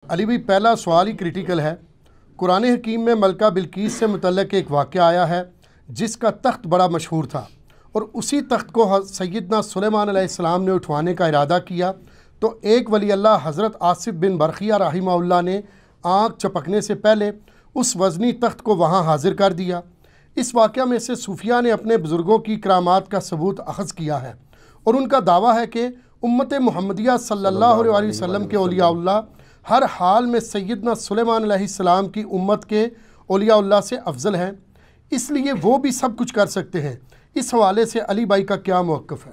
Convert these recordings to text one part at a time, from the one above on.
علی بھائی پہلا سوال ہی کریٹیکل ہے۔ قرآن حکیم میں ملکہ بلقیس سے متعلق ایک واقعہ آیا ہے جس کا تخت بڑا مشہور تھا، اور اسی تخت کو سیدنا سلیمان علیہ السلام نے اٹھوانے کا ارادہ کیا تو ایک ولی اللہ حضرت آصف بن برخیہ رحمہ اللہ نے آنکھ چپکنے سے پہلے اس وزنی تخت کو وہاں حاضر کر دیا۔ اس واقعہ میں سے صوفیہ نے اپنے بزرگوں کی کرامات کا ثبوت اخذ کیا ہے، اور ان کا دعویٰ ہے کہ امت محمدیہ صلی اللہ علیہ وسلم کے اولیاء اللہ ہر حال میں سیدنا سلیمان علیہ السلام کی امت کے اولیاء اللہ سے افضل ہیں، اس لیے وہ بھی سب کچھ کر سکتے ہیں۔ اس حوالے سے علی بھائی کا کیا موقف ہے؟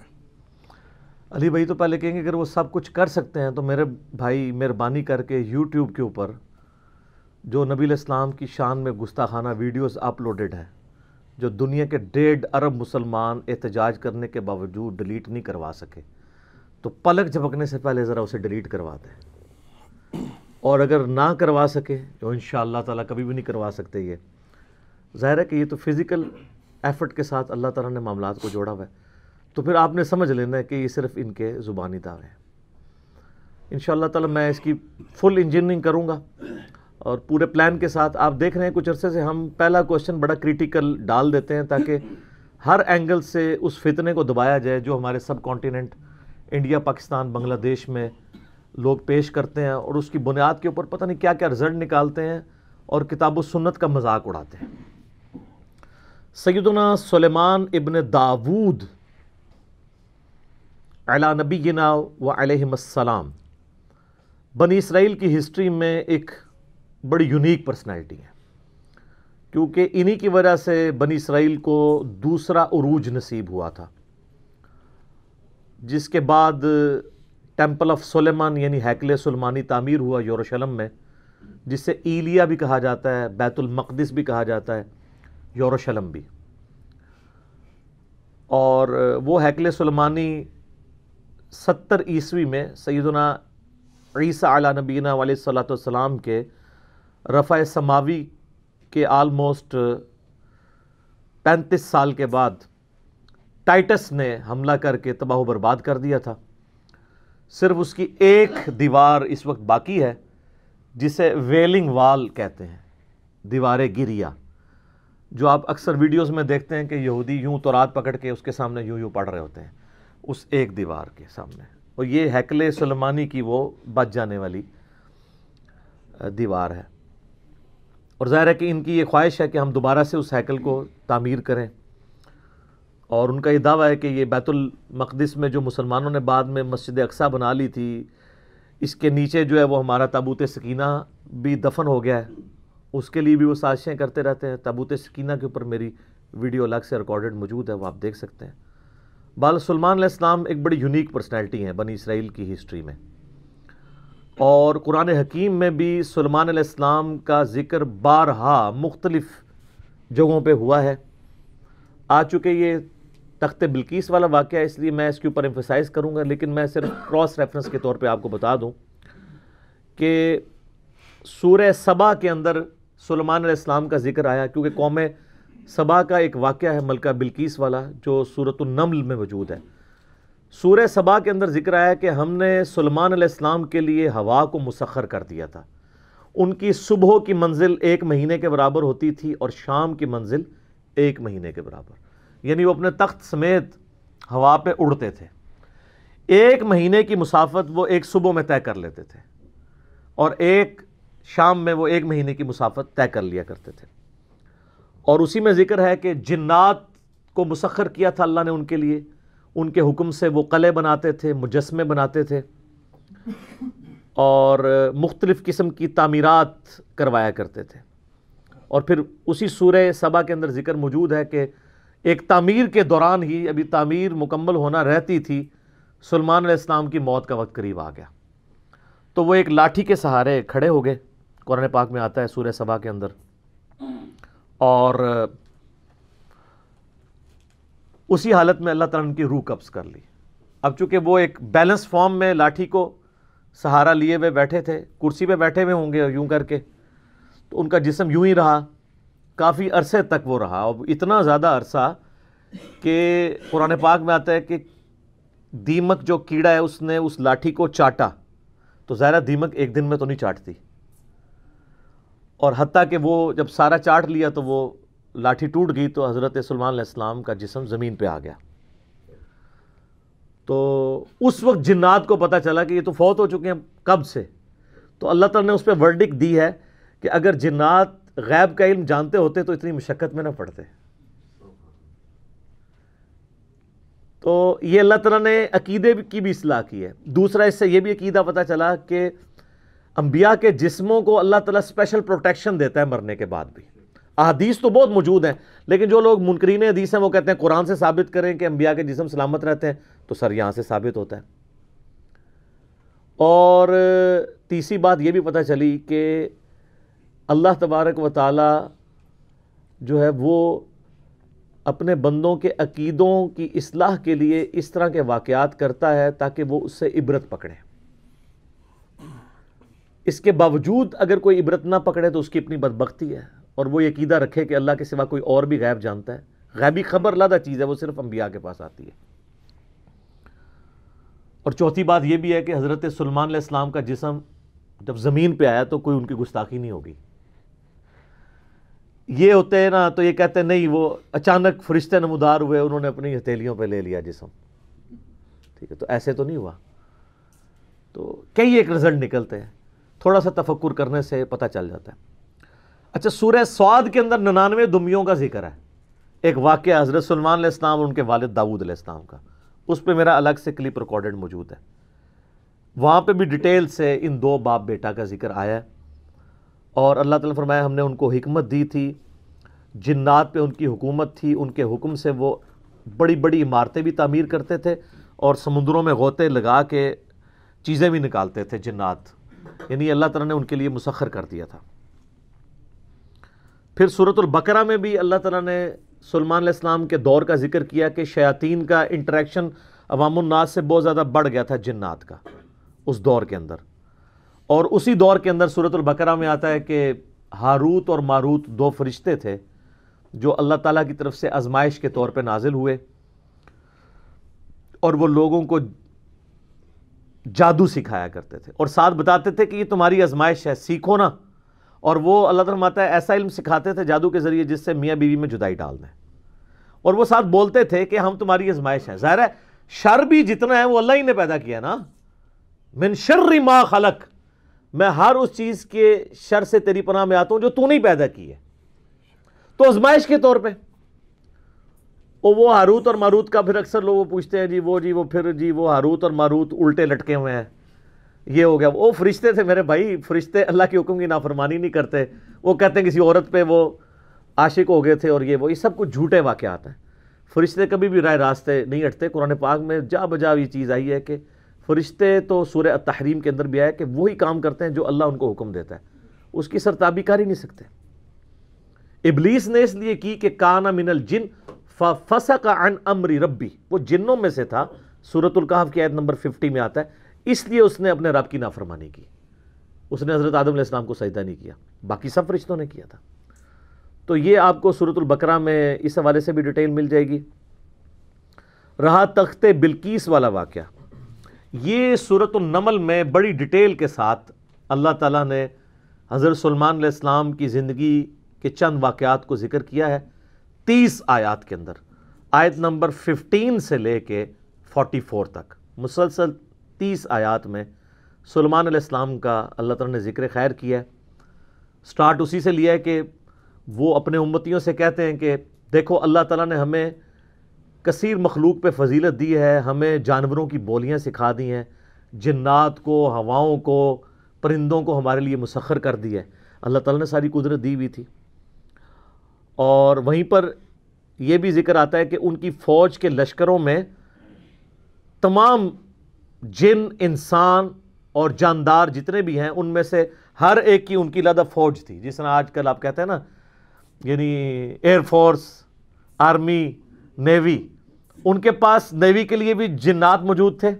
علی بھائی تو پہلے کہیں گے اگر وہ سب کچھ کر سکتے ہیں تو میرے بھائی مہربانی کر کے یوٹیوب کے اوپر جو نبی علیہ السلام کی شان میں گستاخانہ ویڈیوز اپلوڈڈ ہیں، جو دنیا کے 1.5 ارب مسلمان احتجاج کرنے کے باوجود ڈیلیٹ نہیں کروا سکے، تو پلک جھپکنے سے پہلے ذرا اسے ڈیلیٹ کروا دیں۔ اور اگر نہ کروا سکے جو انشاءاللہ تعالیٰ کبھی بھی نہیں کروا سکتے، یہ ظاہر ہے کہ یہ تو فزیکل ایفرٹ کے ساتھ اللہ تعالیٰ نے معاملات کو جوڑا ہوا ہے، تو پھر آپ نے سمجھ لینا ہے کہ یہ صرف ان کے زبانی دعوے ہیں۔ انشاءاللہ تعالیٰ میں اس کی فل انجینئرنگ کروں گا اور پورے پلان کے ساتھ۔ آپ دیکھ رہے ہیں کچھ عرصے سے ہم پہلا کوشچن بڑا کریٹیکل ڈال دیتے ہیں تاکہ ہر اینگل سے اس فتنے کو دبایا جائے جو ہمارے سب کانٹیننٹ انڈیا، پاکستان، بنگلہ دیش میں لوگ پیش کرتے ہیں، اور اس کی بنیاد کے اوپر پتہ نہیں کیا کیا رزلٹ نکالتے ہیں اور کتاب و سنت کا مذاق اڑاتے ہیں۔ سیدنا سلیمان ابن داود علی نبینا و علیہم السلام بنی اسرائیل کی ہسٹری میں ایک بڑی یونیک پرسنالٹی ہے، کیونکہ انہی کی وجہ سے بنی اسرائیل کو دوسرا عروج نصیب ہوا تھا، جس کے بعد ٹیمپل آف سلیمان یعنی ہیکل سلیمانی تعمیر ہوا یروشلم میں، جسے ایلیا بھی کہا جاتا ہے، بیت المقدس بھی کہا جاتا ہے، یروشلم بھی۔ اور وہ ہیکل سلیمانی 70 عیسوی میں سیدنا عیسیٰ علیہ نبینا علیہ الصلوۃ والسلام کے رفع سماوی کے آلموسٹ 35 سال کے بعد ٹائٹس نے حملہ کر کے تباہ و برباد کر دیا تھا۔ صرف اس کی ایک دیوار اس وقت باقی ہے جسے ویلنگ وال کہتے ہیں، دیوار گریہ، جو آپ اکثر ویڈیوز میں دیکھتے ہیں کہ یہودی یوں تورات پکڑ کے اس کے سامنے یوں پڑھ رہے ہوتے ہیں، اس ایک دیوار کے سامنے۔ اور یہ ہیکل سلیمانی کی وہ بچ جانے والی دیوار ہے، اور ظاہر ہے کہ ان کی یہ خواہش ہے کہ ہم دوبارہ سے اس ہیکل کو تعمیر کریں، اور ان کا یہ دعویٰ ہے کہ یہ بیت المقدس میں جو مسلمانوں نے بعد میں مسجد اقصیٰ بنا لی تھی، اس کے نیچے جو ہے وہ ہمارا تابوت سکینہ بھی دفن ہو گیا ہے، اس کے لیے بھی وہ سازشیں کرتے رہتے ہیں۔ تابوت سکینہ کے اوپر میری ویڈیو الگ سے ریکارڈڈ موجود ہے، وہ آپ دیکھ سکتے ہیں۔ بال سلیمان علیہ السلام ایک بڑی یونیک پرسنالٹی ہیں بنی اسرائیل کی ہسٹری میں، اور قرآن حکیم میں بھی سلیمان علیہ السلام کا ذکر بارہا مختلف جگہوں پہ ہوا ہے۔ آ چکے یہ تخت بلقیس والا واقعہ، اس لیے میں اس کے اوپر ایمفسائز کروں گا، لیکن میں صرف کراس ریفرنس کے طور پہ آپ کو بتا دوں کہ سورہ سبا کے اندر سلیمان علیہ السلام کا ذکر آیا، کیونکہ قوم سبا کا ایک واقعہ ہے ملکہ بلقیس والا جو سورۃ النمل میں موجود ہے۔ سورہ سبا کے اندر ذکر آیا کہ ہم نے سلیمان علیہ السلام کے لیے ہوا کو مسخر کر دیا تھا، ان کی صبح کی منزل 1 مہینے کے برابر ہوتی تھی اور شام کی منزل 1 مہینے کے برابر، یعنی وہ اپنے تخت سمیت ہوا پہ اڑتے تھے۔ 1 مہینے کی مسافت وہ ایک صبح میں طے کر لیتے تھے، اور ایک شام میں وہ 1 مہینے کی مسافت طے کر لیا کرتے تھے۔ اور اسی میں ذکر ہے کہ جنات کو مسخر کیا تھا اللہ نے ان کے لیے، ان کے حکم سے وہ قلعے بناتے تھے، مجسمے بناتے تھے، اور مختلف قسم کی تعمیرات کروایا کرتے تھے۔ اور پھر اسی سورہ سبا کے اندر ذکر موجود ہے کہ ایک تعمیر کے دوران ہی، ابھی تعمیر مکمل ہونا رہتی تھی، سلیمان علیہ السلام کی موت کا وقت قریب آ گیا، تو وہ ایک لاٹھی کے سہارے کھڑے ہو گئے، قرآن پاک میں آتا ہے سورہ سبا کے اندر، اور اسی حالت میں اللہ تعالیٰ نے ان کی روح قبض کر لی۔ اب چونکہ وہ ایک بیلنس فارم میں لاٹھی کو سہارا لیے ہوئے بیٹھے تھے، کرسی پہ بیٹھے ہوئے ہوں گے یوں کر کے، تو ان کا جسم یوں ہی رہا، کافی عرصے تک وہ رہا، اور اتنا زیادہ عرصہ کہ قرآن پاک میں آتا ہے کہ دیمک جو کیڑا ہے اس نے اس لاٹھی کو چاٹا، تو ظاہرہ دیمک ایک دن میں تو نہیں چاٹتی، اور حتیٰ کہ وہ جب سارا چاٹ لیا تو وہ لاٹھی ٹوٹ گئی تو حضرت سلیمان علیہ السلام کا جسم زمین پہ آ گیا. تو اس وقت جنات کو پتہ چلا کہ یہ تو فوت ہو چکے ہیں کب سے. تو اللہ تعالیٰ نے اس پہ ورڈکٹ دی ہے کہ اگر جنات غیب کا علم جانتے ہوتے تو اتنی مشقت میں نہ پڑتے. تو یہ اللہ تعالیٰ نے عقیدے کی بھی اصلاح کی ہے. دوسرا اس سے یہ بھی عقیدہ پتہ چلا کہ انبیاء کے جسموں کو اللہ تعالیٰ اسپیشل پروٹیکشن دیتا ہے مرنے کے بعد بھی. احادیث تو بہت موجود ہیں، لیکن جو لوگ منکرین حدیث ہیں وہ کہتے ہیں قرآن سے ثابت کریں کہ انبیاء کے جسم سلامت رہتے ہیں، تو سر یہاں سے ثابت ہوتا ہے. اور تیسری بات یہ بھی پتہ چلی کہ اللہ تبارک و تعالی جو ہے وہ اپنے بندوں کے عقیدوں کی اصلاح کے لیے اس طرح کے واقعات کرتا ہے تاکہ وہ اس سے عبرت پکڑیں. اس کے باوجود اگر کوئی عبرت نہ پکڑے تو اس کی اپنی بدبختی ہے، اور وہ یہ عقیدہ رکھے کہ اللہ کے سوا کوئی اور بھی غیب جانتا ہے. غیبی خبر علیحدہ چیز ہے، وہ صرف انبیاء کے پاس آتی ہے. اور چوتھی بات یہ بھی ہے کہ حضرت سلیمان علیہ السلام کا جسم جب زمین پہ آیا تو کوئی ان کی گستاخی نہیں ہوگی. یہ ہوتے ہیں نا تو یہ کہتے ہیں نہیں وہ اچانک فرشتے نمودار ہوئے، انہوں نے اپنی ہتھیلیوں پہ لے لیا جسم. ٹھیک ہے، تو ایسے تو نہیں ہوا. تو کئی ایک رزلٹ نکلتے ہیں، تھوڑا سا تفکر کرنے سے پتہ چل جاتا ہے. اچھا، سورہ صاد کے اندر 99 دمیوں کا ذکر ہے. ایک واقعہ حضرت سلیمان علیہ السلام اور ان کے والد داؤد علیہ السلام کا، اس پہ میرا الگ سے کلپ ریکارڈڈ موجود ہے. وہاں پہ بھی ڈیٹیل سے ان دو باپ بیٹا کا ذکر آیا ہے. اور اللہ تعالیٰ نے فرمایا ہم نے ان کو حکمت دی تھی، جنات پہ ان کی حکومت تھی، ان کے حکم سے وہ بڑی بڑی عمارتیں بھی تعمیر کرتے تھے اور سمندروں میں غوطے لگا کے چیزیں بھی نکالتے تھے جنات. یعنی اللہ تعالیٰ نے ان کے لیے مسخر کر دیا تھا. پھر سورۃ البقرہ میں بھی اللہ تعالیٰ نے سلیمان علیہ السلام کے دور کا ذکر کیا کہ شیاطین کا انٹریکشن عوام الناس سے بہت زیادہ بڑھ گیا تھا جنات کا اس دور کے اندر. اور اسی دور کے اندر سورۃ البقرہ میں آتا ہے کہ ہاروت اور ماروت دو فرشتے تھے جو اللہ تعالیٰ کی طرف سے آزمائش کے طور پہ نازل ہوئے، اور وہ لوگوں کو جادو سکھایا کرتے تھے اور ساتھ بتاتے تھے کہ یہ تمہاری آزمائش ہے، سیکھو نا. اور وہ اللہ تعالیٰ فرماتا ہے ایسا علم سکھاتے تھے جادو کے ذریعے جس سے میاں بیوی میں جدائی ڈال دیں. اور وہ ساتھ بولتے تھے کہ ہم تمہاری آزمائش ہے. ظاہر ہے شر بھی جتنا ہے وہ اللہ ہی نے پیدا کیا نا. من شر ما خلق، میں ہر اس چیز کے شر سے تیری پناہ میں آتا ہوں جو تو نہیں پیدا کی ہے. تو آزمائش کے طور پہ وہ ہاروت اور ماروت کا پھر اکثر لوگ پوچھتے ہیں وہ ہاروت اور ماروت الٹے لٹکے ہوئے ہیں، یہ ہو گیا. وہ فرشتے تھے میرے بھائی، فرشتے اللہ کے حکم کی نافرمانی نہیں کرتے. وہ کہتے ہیں کسی عورت پہ وہ عاشق ہو گئے تھے اور یہ سب کچھ جھوٹے واقعات ہیں. فرشتے کبھی بھی رائے راستے نہیں ہٹتے. قرآن پاک میں جا بجا یہ چیز آئی ہے کہ فرشتے تو سورہ التحریم کے اندر بھی آیا کہ وہی کام کرتے ہیں جو اللہ ان کو حکم دیتا ہے، اس کی سرتابی کر ہی نہیں سکتے. ابلیس نے اس لیے کی کہ کان من الجن ففسق عن امر ربی، وہ جنوں میں سے تھا. سورۃ الکہف کی آیت نمبر 50 میں آتا ہے، اس لیے اس نے اپنے رب کی نافرمانی کی. اس نے حضرت آدم علیہ السلام کو سجدہ نہیں کیا، باقی سب فرشتوں نے کیا تھا. تو یہ آپ کو سورۃ البقرہ میں اس حوالے سے بھی ڈیٹیل مل جائے گی. رہا تخت بلقیس والا واقعہ، یہ سورۃ النمل میں بڑی ڈیٹیل کے ساتھ اللہ تعالیٰ نے حضرت سلیمان علیہ السلام کی زندگی کے چند واقعات کو ذکر کیا ہے 30 آیات کے اندر. آیت نمبر 15 سے لے کے 44 تک مسلسل 30 آیات میں سلیمان علیہ السلام کا اللہ تعالیٰ نے ذکر خیر کیا ہے. سٹارٹ اسی سے لیا ہے کہ وہ اپنے امتیوں سے کہتے ہیں کہ دیکھو اللہ تعالیٰ نے ہمیں کثیر مخلوق پہ فضیلت دی ہے، ہمیں جانوروں کی بولیاں سکھا دی ہیں، جنات کو، ہواؤں کو، پرندوں کو ہمارے لیے مسخر کر دی ہے. اللہ تعالیٰ نے ساری قدرت دی ہوئی تھی. اور وہیں پر یہ بھی ذکر آتا ہے کہ ان کی فوج کے لشکروں میں تمام جن، انسان اور جاندار جتنے بھی ہیں ان میں سے ہر ایک کی ان کی علیحدہ فوج تھی. جس طرح آج کل آپ کہتے ہیں نا یعنی ایئر فورس، آرمی، نیوی، ان کے پاس نیوی کے لیے بھی جنات موجود تھے.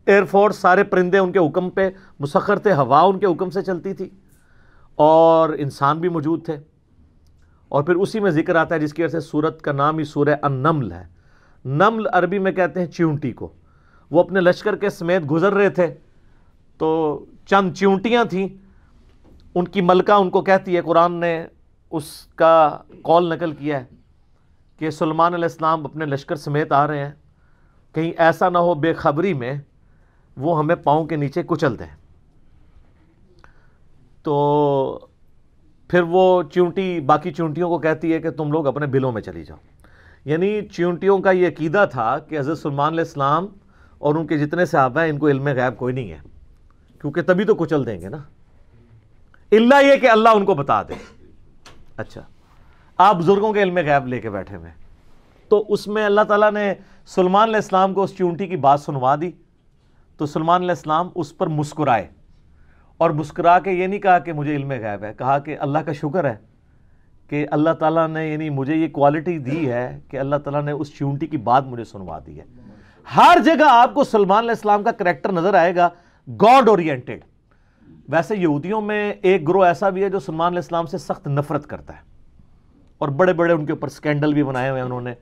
ایئر فورس سارے پرندے ان کے حکم پہ مسخر تھے، ہوا ان کے حکم سے چلتی تھی، اور انسان بھی موجود تھے. اور پھر اسی میں ذکر آتا ہے جس کی وجہ سے سورت کا نام ہی سورہ النمل ہے. نمل عربی میں کہتے ہیں چیونٹی کو. وہ اپنے لشکر کے سمیت گزر رہے تھے تو چند چیونٹیاں تھیں، ان کی ملکہ ان کو کہتی ہے، قرآن نے اس کا قول نقل کیا ہے کہ سلیمان علیہ السلام اپنے لشکر سمیت آ رہے ہیں، کہیں ایسا نہ ہو بے خبری میں وہ ہمیں پاؤں کے نیچے کچل دیں۔ تو پھر وہ چیونٹی باقی چیونٹیوں کو کہتی ہے کہ تم لوگ اپنے بلوں میں چلی جاؤ۔ یعنی چیونٹیوں کا یہ عقیدہ تھا کہ حضرت سلیمان علیہ السلام اور ان کے جتنے صحابہ ہیں ان کو علم غیب کوئی نہیں ہے، کیونکہ تبھی تو کچل دیں گے نا، الا یہ کہ اللہ ان کو بتا دے۔ اچھا، آپ بزرگوں کے علم غیب لے کے بیٹھے ہوئے، تو اس میں اللہ تعالیٰ نے سلیمان علیہ السلام کو اس چیونٹی کی بات سنوا دی، تو سلیمان علیہ السلام اس پر مسکرائے، اور مسکرا کے یہ نہیں کہا کہ مجھے علم غیب ہے، کہا کہ اللہ کا شکر ہے کہ اللہ تعالیٰ نے یعنی مجھے یہ کوالٹی دی ہے کہ اللہ تعالیٰ نے اس چیونٹی کی بات مجھے سنوا دی ہے۔ ہر جگہ آپ کو سلیمان علیہ السلام کا کریکٹر نظر آئے گا، گاڈ اورینٹڈ۔ ویسے یہودیوں میں ایک گروہ ایسا بھی ہے جو سلیمان علیہ السلام سے سخت نفرت کرتا ہے، اور بڑے بڑے ان کے اوپر سکینڈل بھی بنائے ہوئے ہیں انہوں نے،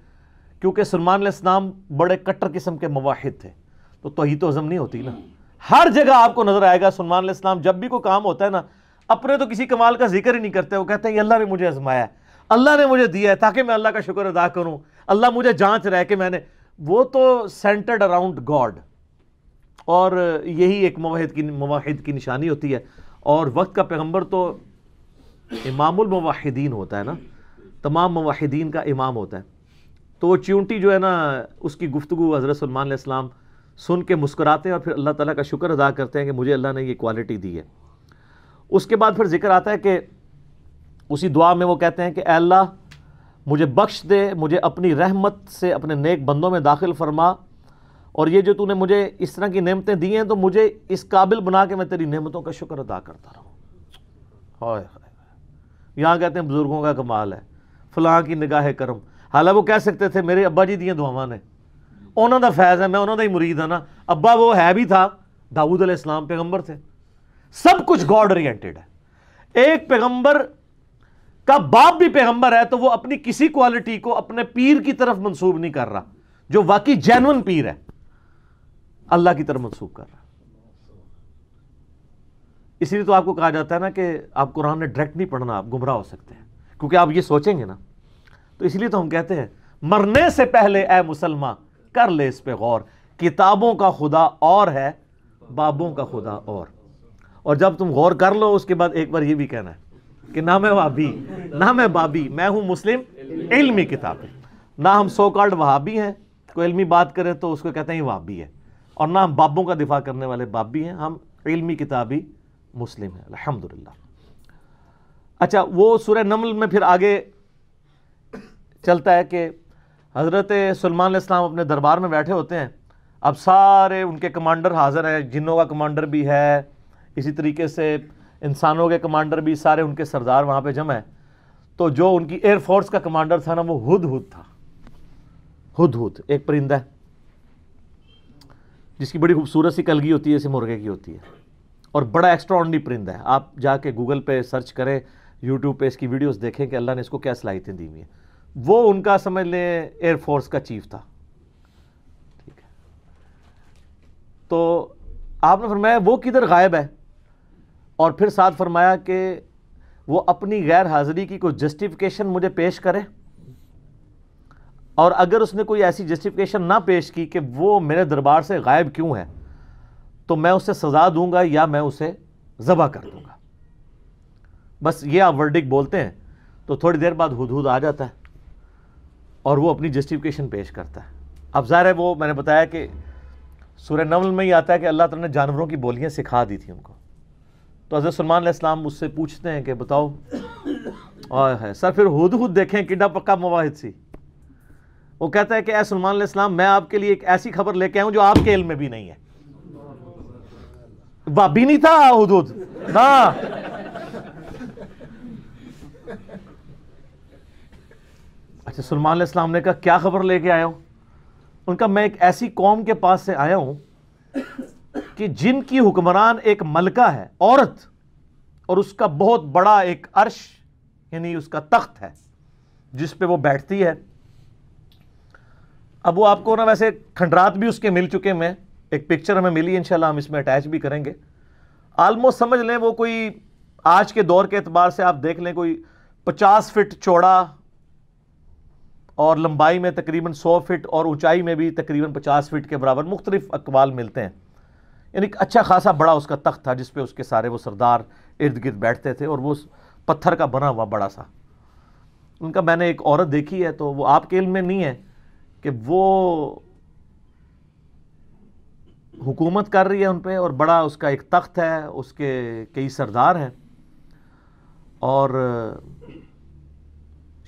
کیونکہ سلیمان علیہ السلام بڑے کٹر قسم کے موحد تھے، تو توحید و عزم نہیں ہوتی نا۔ ہر جگہ آپ کو نظر آئے گا سلیمان علیہ السلام جب بھی کوئی کام ہوتا ہے نا، اپنے تو کسی کمال کا ذکر ہی نہیں کرتے، وہ کہتے ہیں یہ اللہ نے مجھے آزمایا ہے، اللہ نے مجھے دیا ہے تاکہ میں اللہ کا شکر ادا کروں، اللہ مجھے جانچ رہا ہے کہ میں نے، وہ تو سینٹرڈ اراؤنڈ گاڈ، اور یہی ایک موحد کی نشانی ہوتی ہے۔ اور وقت کا پیغمبر تو امام الموحدین ہوتا ہے نا، تمام موحدین کا امام ہوتا ہے۔ تو وہ چیونٹی جو ہے نا، اس کی گفتگو حضرت سلیمان علیہ السلام سن کے مسکراتے ہیں، اور پھر اللہ تعالیٰ کا شکر ادا کرتے ہیں کہ مجھے اللہ نے یہ کوالٹی دی ہے۔ اس کے بعد پھر ذکر آتا ہے کہ اسی دعا میں وہ کہتے ہیں کہ اے اللہ مجھے بخش دے، مجھے اپنی رحمت سے اپنے نیک بندوں میں داخل فرما، اور یہ جو تو نے مجھے اس طرح کی نعمتیں دی ہیں تو مجھے اس قابل بنا کہ میں تیری نعمتوں کا شکر ادا کرتا رہوں۔ ہائے ہائے، یہاں کہتے ہیں بزرگوں کا کمال ہے، فلاں کی نگاہ کرم، حالانکہ وہ کہہ سکتے تھے میرے ابا جی دیاں دعاواں نے، انہوں دا فیض ہے، میں انہوں دا ہی مرید ہوں نا، ابا وہ ہے بھی تھا، داؤد علیہ السلام پیغمبر تھے، سب کچھ گاڈ اورینٹڈ ہے۔ ایک پیغمبر کا باپ بھی پیغمبر ہے تو وہ اپنی کسی کوالٹی کو اپنے پیر کی طرف منسوب نہیں کر رہا، جو واقعی جینون پیر ہے اللہ کی طرف منسوب کر رہا۔ اسی لیے تو آپ کو کہا جاتا ہے نا کہ آپ قرآن نے ڈائریکٹ نہیں پڑھنا، آپ گمراہ ہو سکتے ہیں، کیونکہ آپ یہ سوچیں گے نا۔ تو اس لیے تو ہم کہتے ہیں مرنے سے پہلے اے مسلمان کر لے اس پہ غور، کتابوں کا خدا اور ہے، بابوں کا خدا اور جب تم غور کر لو اس کے بعد ایک بار یہ بھی کہنا ہے کہ نہ میں وہابی نہ میں بابی، میں ہوں مسلم علمی کتاب، نہ ہم سو کالڈ وہابی ہیں، کوئی علمی بات کرے تو اس کو کہتے ہیں یہ وہابی ہے، اور نہ ہم بابوں کا دفاع کرنے والے بابی ہیں، ہم علمی کتابی مسلم ہیں الحمدللہ۔ اچھا، وہ سورہ نمل میں پھر آگے چلتا ہے کہ حضرت سلیمان علیہ السلام اپنے دربار میں بیٹھے ہوتے ہیں، اب سارے ان کے کمانڈر حاضر ہیں، جنوں کا کمانڈر بھی ہے، اسی طریقے سے انسانوں کے کمانڈر بھی، سارے ان کے سردار وہاں پہ جمع ہیں۔ تو جو ان کی ایئر فورس کا کمانڈر تھا نا، وہ ہدہد تھا۔ ہدہد ایک پرندہ ہے جس کی بڑی خوبصورت سی کلگی ہوتی ہے، اسے مرغے کی ہوتی ہے، اور بڑا ایکسٹرا آرڈنری پرندہ ہے۔ آپ جا کے گوگل پہ سرچ کریں، یوٹیوب پہ اس کی ویڈیوز دیکھیں کہ اللہ نے اس کو کیا صلاحیتیں دی ہوئی ہیں۔ وہ ان کا سمجھ لیں ایئر فورس کا چیف تھا، ٹھیک ہے۔ تو آپ نے فرمایا وہ کدھر غائب ہے، اور پھر ساتھ فرمایا کہ وہ اپنی غیر حاضری کی کوئی جسٹیفیکیشن مجھے پیش کرے، اور اگر اس نے کوئی ایسی جسٹیفیکیشن نہ پیش کی کہ وہ میرے دربار سے غائب کیوں ہے، تو میں اسے سزا دوں گا یا میں اسے ذبح کر دوں گا۔ بس یہ آپ ورڈک بولتے ہیں تو تھوڑی دیر بعد ہدہد آ جاتا ہے اور وہ اپنی جسٹیفیکیشن پیش کرتا ہے۔ اب ظاہر ہے وہ میں نے بتایا کہ سورہ نمل میں ہی آتا ہے کہ اللہ تعالیٰ نے جانوروں کی بولیاں سکھا دی تھی ان کو۔ تو حضرت سلیمان علیہ السلام اس سے پوچھتے ہیں کہ بتاؤ، اور سر پھر ہدہد دیکھیں کڈا پکا موحد سی، وہ کہتا ہے کہ اے سلیمان علیہ السلام میں آپ کے لیے ایک ایسی خبر لے کے آیا ہوں جو آپ کے علم میں بھی نہیں ہے۔ بابی نہیں تھا ہدہد نا۔ اچھا، سلیمان علیہ السلام نے کہا کیا خبر لے کے آیا ہوں؟ ان کا میں ایک ایسی قوم کے پاس سے آیا ہوں کہ جن کی حکمران ایک ملکہ ہے، عورت، اور اس کا بہت بڑا ایک عرش یعنی اس کا تخت ہے جس پہ وہ بیٹھتی ہے۔ اب وہ آپ کو نا ویسے کھنڈرات بھی اس کے مل چکے، میں ایک پکچر ہمیں ملی، انشاءاللہ ہم اس میں اٹیچ بھی کریں گے۔ آلموسٹ سمجھ لیں وہ کوئی آج کے دور کے اعتبار سے آپ دیکھ لیں کوئی 50 فٹ چوڑا اور لمبائی میں تقریباً 100 فٹ اور اونچائی میں بھی تقریباً 50 فٹ کے برابر، مختلف اقوال ملتے ہیں، یعنی اچھا خاصا بڑا اس کا تخت تھا جس پہ اس کے سارے وہ سردار ارد گرد بیٹھتے تھے، اور وہ پتھر کا بنا ہوا بڑا سا ان کا میں نے ایک عورت دیکھی ہے، تو وہ آپ کے علم میں نہیں ہے کہ وہ حکومت کر رہی ہے ان پہ، اور بڑا اس کا ایک تخت ہے، اس کے کئی سردار ہیں، اور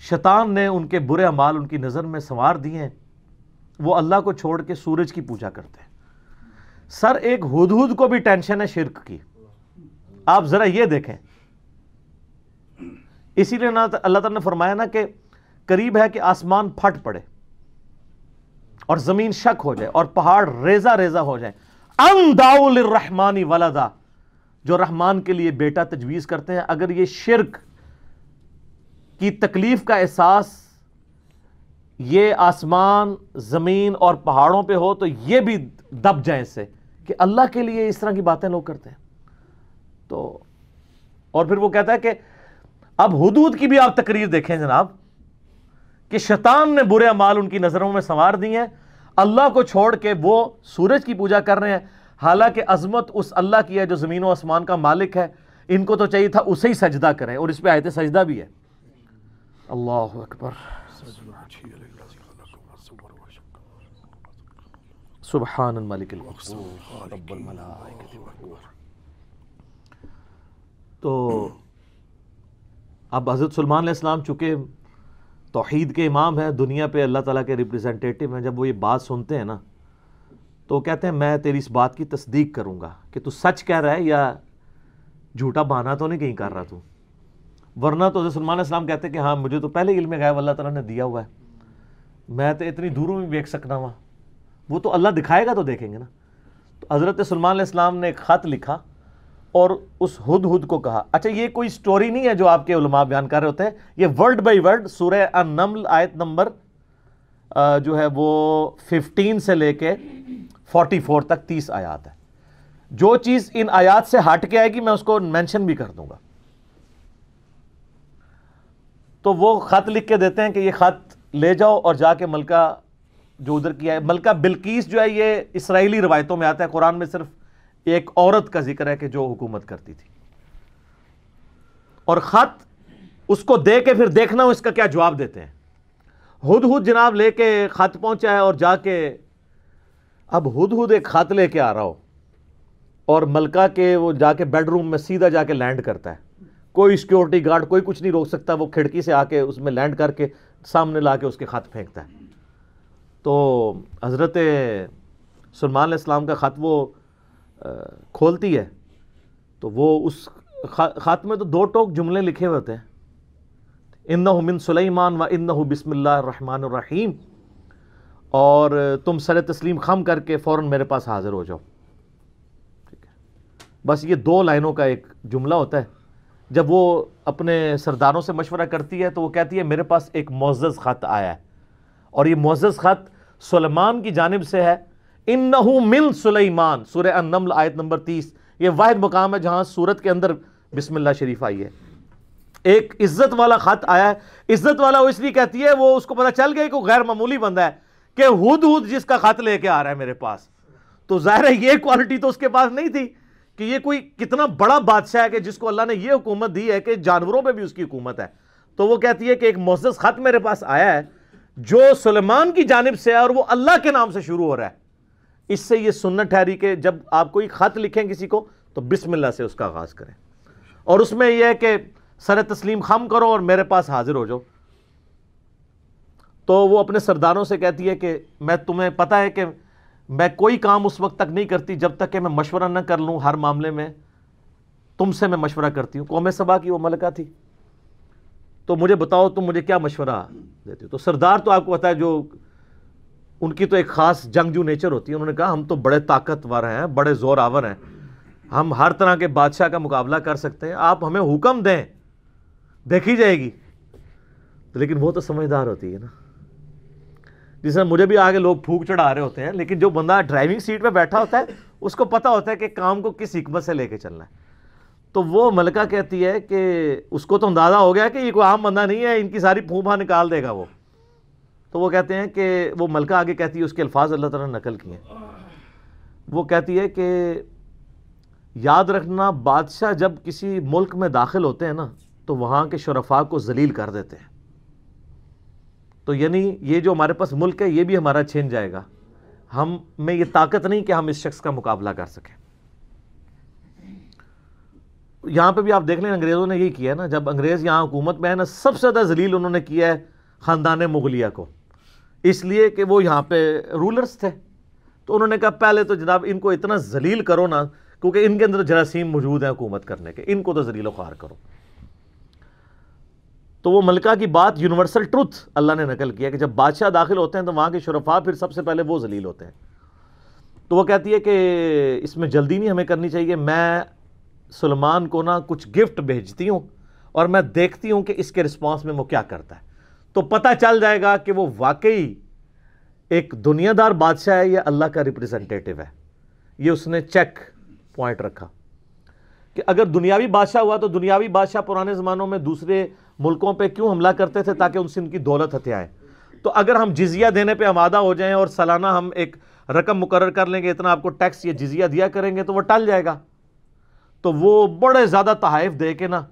شیطان نے ان کے برے اعمال ان کی نظر میں سنوار دیے ہیں، وہ اللہ کو چھوڑ کے سورج کی پوجا کرتے ہیں۔ سر ایک ہدہد کو بھی ٹینشن ہے شرک کی، آپ ذرا یہ دیکھیں، اسی لیے اللہ تعالیٰ نے فرمایا نا کہ قریب ہے کہ آسمان پھٹ پڑے اور زمین شک ہو جائے اور پہاڑ ریزہ ریزہ ہو جائے، ان دعوا للرحمن ولدا، جو رحمان کے لیے بیٹا تجویز کرتے ہیں، اگر یہ شرک کی تکلیف کا احساس یہ آسمان زمین اور پہاڑوں پہ ہو تو یہ بھی دب جائیں اس سے کہ اللہ کے لیے اس طرح کی باتیں لوگ کرتے ہیں۔ تو اور پھر وہ کہتا ہے کہ اب حدود کی بھی آپ تقریر دیکھیں جناب، کہ شیطان نے برے اعمال ان کی نظروں میں سنوار دی ہیں، اللہ کو چھوڑ کے وہ سورج کی پوجا کر رہے ہیں، حالانکہ عظمت اس اللہ کی ہے جو زمین و آسمان کا مالک ہے، ان کو تو چاہیے تھا اسے ہی سجدہ کریں، اور اس پہ آیت سجدہ بھی ہے۔ اللہ اکبر، سبحان الملک القدوس رب الملائکۃ والروح۔ تو اب حضرت سلیمان علیہ السلام چونکہ توحید کے امام ہیں، دنیا پہ اللہ تعالیٰ کے ریپریزنٹیٹیو ہیں، جب وہ یہ بات سنتے ہیں نا تو وہ کہتے ہیں میں تیری اس بات کی تصدیق کروں گا کہ تو سچ کہہ رہا ہے یا جھوٹا بہانا تو نہیں کہیں کر رہا تو، ورنہ تو حضرت سلیمان علیہ السلام کہتے ہیں کہ ہاں مجھے تو پہلے علم غیب اللہ تعالیٰ نے دیا ہوا ہے، میں تو اتنی دوروں میں دیکھ سکنا ہوا، وہ تو اللہ دکھائے گا تو دیکھیں گے نا۔ تو حضرت سلیمان علیہ السلام نے ایک خط لکھا اور اس ہدہد کو کہا، اچھا یہ کوئی سٹوری نہیں ہے جو آپ کے علماء بیان کر رہے ہوتے ہیں، یہ ورڈ بائی ورڈ سورہ النمل آیت نمبر جو ہے وہ 15 سے لے کے 44 تک 30 آیات ہے۔ جو چیز ان آیات سے ہٹ کے آئے گی میں اس کو مینشن بھی کر دوں گا۔ تو وہ خط لکھ کے دیتے ہیں کہ یہ خط لے جاؤ اور جا کے ملکہ جو ادھر کیا ہے، ملکہ بلقیس جو ہے یہ اسرائیلی روایتوں میں آتا ہے، قرآن میں صرف ایک عورت کا ذکر ہے کہ جو حکومت کرتی تھی، اور خط اس کو دے کے پھر دیکھنا اس کا کیا جواب دیتے ہیں۔ ہدہد جناب لے کے خط پہنچا ہے اور جا کے اب ہدہد ایک خط لے کے آ رہا ہو اور ملکہ کے وہ جا کے بیڈ روم میں سیدھا جا کے لینڈ کرتا ہے، کوئی سیکیورٹی گارڈ کوئی کچھ نہیں روک سکتا، وہ کھڑکی سے آ کے اس میں لینڈ کر کے سامنے لا کے اس کے خط پھینکتا ہے۔ تو حضرت سلیمان علیہ السلام کا خط وہ کھولتی ہے تو وہ اس خط میں تو 2 ٹوک جملے لکھے ہوتے ہیں، انہ من سلیمان و انہ بسم اللہ الرحمن الرحیم، اور تم سر تسلیم خم کر کے فوراً میرے پاس حاضر ہو جاؤ۔ ٹھیک ہے، بس یہ 2 لائنوں کا ایک جملہ ہوتا ہے۔ جب وہ اپنے سرداروں سے مشورہ کرتی ہے تو وہ کہتی ہے میرے پاس ایک معزز خط آیا ہے، اور یہ معزز خط سلیمان کی جانب سے ہے، انہو من سلیمان، سورہ النمل آیت نمبر 30، یہ واحد مقام ہے جہاں سورت کے اندر بسم اللہ شریف آئی ہے۔ ایک عزت والا خط آیا ہے، عزت والا وہ اس لیے کہتی ہے وہ اس کو پتہ چل گیا کہ وہ غیر معمولی بندہ ہے کہ ہدہد جس کا خط لے کے آ رہا ہے میرے پاس، تو ظاہر ہے یہ کوالٹی تو اس کے پاس نہیں تھی کہ یہ کوئی کتنا بڑا بادشاہ ہے کہ جس کو اللہ نے یہ حکومت دی ہے کہ جانوروں پہ بھی اس کی حکومت ہے۔ تو وہ کہتی ہے کہ ایک معزز خط میرے پاس آیا ہے جو سلیمان کی جانب سے ہے اور وہ اللہ کے نام سے شروع ہو رہا ہے۔ اس سے یہ سنت ٹھہری کہ جب آپ کوئی خط لکھیں کسی کو تو بسم اللہ سے اس کا آغاز کریں، اور اس میں یہ ہے کہ سر تسلیم خم کرو اور میرے پاس حاضر ہو جاؤ۔ تو وہ اپنے سرداروں سے کہتی ہے کہ میں تمہیں پتہ ہے کہ میں کوئی کام اس وقت تک نہیں کرتی جب تک کہ میں مشورہ نہ کر لوں، ہر معاملے میں تم سے میں مشورہ کرتی ہوں۔ قوم سبا کی وہ ملکہ تھی، تو مجھے بتاؤ تم مجھے کیا مشورہ دیتے ہو۔ تو سردار تو آپ کو پتہ ہے جو ان کی تو ایک خاص جنگجو نیچر ہوتی ہے، انہوں نے کہا ہم تو بڑے طاقتور ہیں، بڑے زور آور ہیں، ہم ہر طرح کے بادشاہ کا مقابلہ کر سکتے ہیں، آپ ہمیں حکم دیں دیکھی جائے گی۔ لیکن وہ تو سمجھدار ہوتی ہے نا، جس میں مجھے بھی آگے لوگ پھونک چڑھا رہے ہوتے ہیں، لیکن جو بندہ ڈرائیونگ سیٹ پہ بیٹھا ہوتا ہے اس کو پتہ ہوتا ہے کہ کام کو کس حکمت سے لے کے چلنا ہے. تو وہ ملکہ کہتی ہے کہ اس کو تو اندازہ ہو گیا کہ یہ کوئی عام بندہ نہیں ہے، ان کی ساری پھوپھا نکال دے گا وہ. تو وہ کہتے ہیں کہ وہ ملکہ آگے کہتی ہے، اس کے الفاظ اللہ تعالیٰ نے نقل کیے ہیں. وہ کہتی ہے کہ یاد رکھنا بادشاہ جب کسی ملک میں داخل ہوتے ہیں نا تو وہاں کے شرفاء کو ذلیل کر دیتے ہیں. تو یعنی یہ جو ہمارے پاس ملک ہے یہ بھی ہمارا چھن جائے گا، ہم میں یہ طاقت نہیں کہ ہم اس شخص کا مقابلہ کر سکیں. یہاں پہ بھی آپ دیکھ لیں انگریزوں نے یہی کیا ہے نا، جب انگریز یہاں حکومت میں ہے نا سب سے زیادہ ذلیل انہوں نے کیا ہے خاندان مغلیہ کو، اس لیے کہ وہ یہاں پہ رولرز تھے. تو انہوں نے کہا پہلے تو جناب ان کو اتنا ذلیل کرو نا، کیونکہ ان کے اندر جراثیم موجود ہیں حکومت کرنے کے، ان کو تو ذلیل و خوار کرو. تو وہ ملکہ کی بات یونیورسل ٹروتھ اللہ نے نقل کیا کہ جب بادشاہ داخل ہوتے ہیں تو وہاں کے شرفاء پھر سب سے پہلے وہ ذلیل ہوتے ہیں. تو وہ کہتی ہے کہ اس میں جلدی نہیں ہمیں کرنی چاہیے، میں سلمان کو نا کچھ گفٹ بھیجتی ہوں اور میں دیکھتی ہوں کہ اس کے رسپانس میں وہ کیا کرتا ہے، تو پتہ چل جائے گا کہ وہ واقعی ایک دنیا دار بادشاہ ہے یا اللہ کا ریپریزنٹیٹو ہے. یہ اس نے چیک پوائنٹ رکھا کہ اگر دنیاوی بادشاہ ہوا تو دنیاوی بادشاہ پرانے زمانوں میں دوسرے ملکوں پہ کیوں حملہ کرتے تھے؟ تاکہ ان سے ان کی دولت ہتھیائیں. تو اگر ہم جزیہ دینے پہ آمادہ ہو جائیں اور سالانہ ہم ایک رقم مقرر کر لیں گے اتنا آپ کو ٹیکس یا جزیہ دیا کریں گے تو وہ ٹل جائے گا. تو وہ بڑے زیادہ تحائف دے کے نا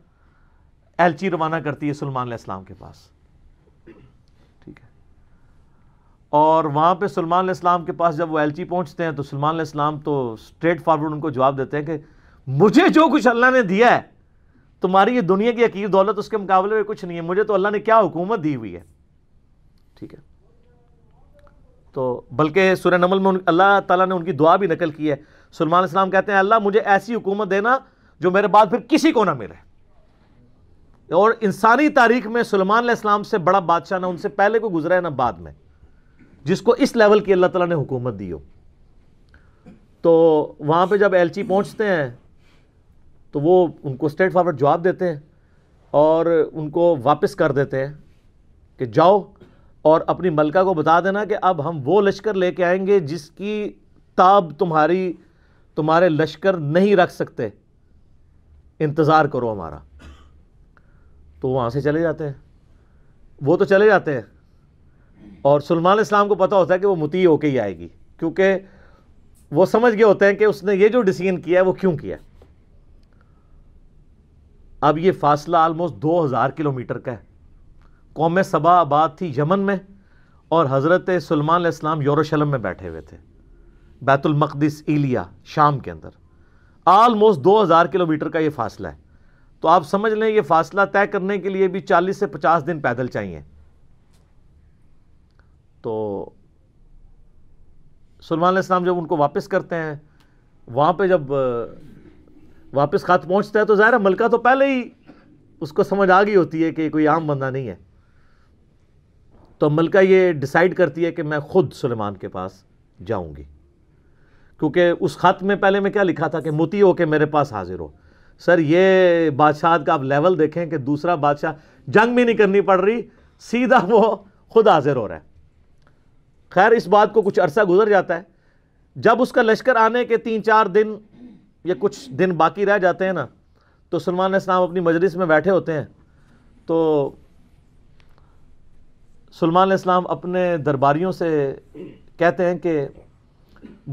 ایلچی روانہ کرتی ہے سلمان علیہ السلام کے پاس. ٹھیک ہے، اور وہاں پہ سلمان علیہ السلام کے پاس جب وہ ایلچی پہنچتے ہیں تو سلمان علیہ السلام تو اسٹریٹ فارورڈ ان کو جواب دیتے ہیں کہ مجھے جو کچھ اللہ نے دیا ہے تمہاری یہ دنیا کی حقیر دولت اس کے مقابلے میں کچھ نہیں ہے، مجھے تو اللہ نے کیا حکومت دی ہوئی ہے. ٹھیک ہے، تو بلکہ سورہ نمل میں اللہ تعالیٰ نے ان کی دعا بھی نقل کی ہے. سلمان علیہ السلام کہتے ہیں اللہ مجھے ایسی حکومت دینا جو میرے بعد پھر کسی کو نہ ملے. اور انسانی تاریخ میں سلمان علیہ السلام سے بڑا بادشاہ نہ ان سے پہلے کو گزرا ہے نہ بعد میں جس کو اس لیول کی اللہ تعالیٰ نے حکومت دی ہو. تو وہاں پہ جب ایلچی پہنچتے ہیں تو وہ ان کو اسٹریٹ فارورڈ جواب دیتے ہیں اور ان کو واپس کر دیتے ہیں کہ جاؤ اور اپنی ملکہ کو بتا دینا کہ اب ہم وہ لشکر لے کے آئیں گے جس کی تاب تمہارے لشکر نہیں رکھ سکتے، انتظار کرو ہمارا. تو وہاں سے چلے جاتے ہیں، وہ تو چلے جاتے ہیں اور سلمان علیہ السلام کو پتہ ہوتا ہے کہ وہ مطیع ہو کے ہی آئے گی، کیونکہ وہ سمجھ گئے ہوتے ہیں کہ اس نے یہ جو ڈیسیژن کیا ہے وہ کیوں کیا ہے. اب یہ فاصلہ آلموسٹ 2000 کلومیٹر کا ہے. قوم سبا آباد تھی یمن میں اور حضرت سلمان علیہ السلام یروشلم میں بیٹھے ہوئے تھے، بیت المقدس ایلیا شام کے اندر. آلموسٹ 2000 کلومیٹر کا یہ فاصلہ ہے. تو آپ سمجھ لیں یہ فاصلہ طے کرنے کے لیے بھی 40 سے 50 دن پیدل چاہیے. تو سلمان علیہ السلام جب ان کو واپس کرتے ہیں، وہاں پہ جب واپس خط پہنچتا ہے تو ظاہر ہے ملکہ تو پہلے ہی اس کو سمجھ آ گئی ہوتی ہے کہ کوئی عام بندہ نہیں ہے. تو ملکہ یہ ڈیسائیڈ کرتی ہے کہ میں خود سلیمان کے پاس جاؤں گی، کیونکہ اس خط میں پہلے میں کیا لکھا تھا کہ مطیع ہو کے میرے پاس حاضر ہو. سر یہ بادشاہت کا آپ لیول دیکھیں کہ دوسرا بادشاہ جنگ بھی نہیں کرنی پڑ رہی، سیدھا وہ خود حاضر ہو رہا ہے. خیر اس بات کو کچھ عرصہ گزر جاتا ہے. جب اس کا لشکر آنے کے 3-4 دن یا کچھ دن باقی رہ جاتے ہیں نا تو سلمان علیہ السلام اپنی مجلس میں بیٹھے ہوتے ہیں. تو سلمان علیہ السلام اپنے درباریوں سے کہتے ہیں کہ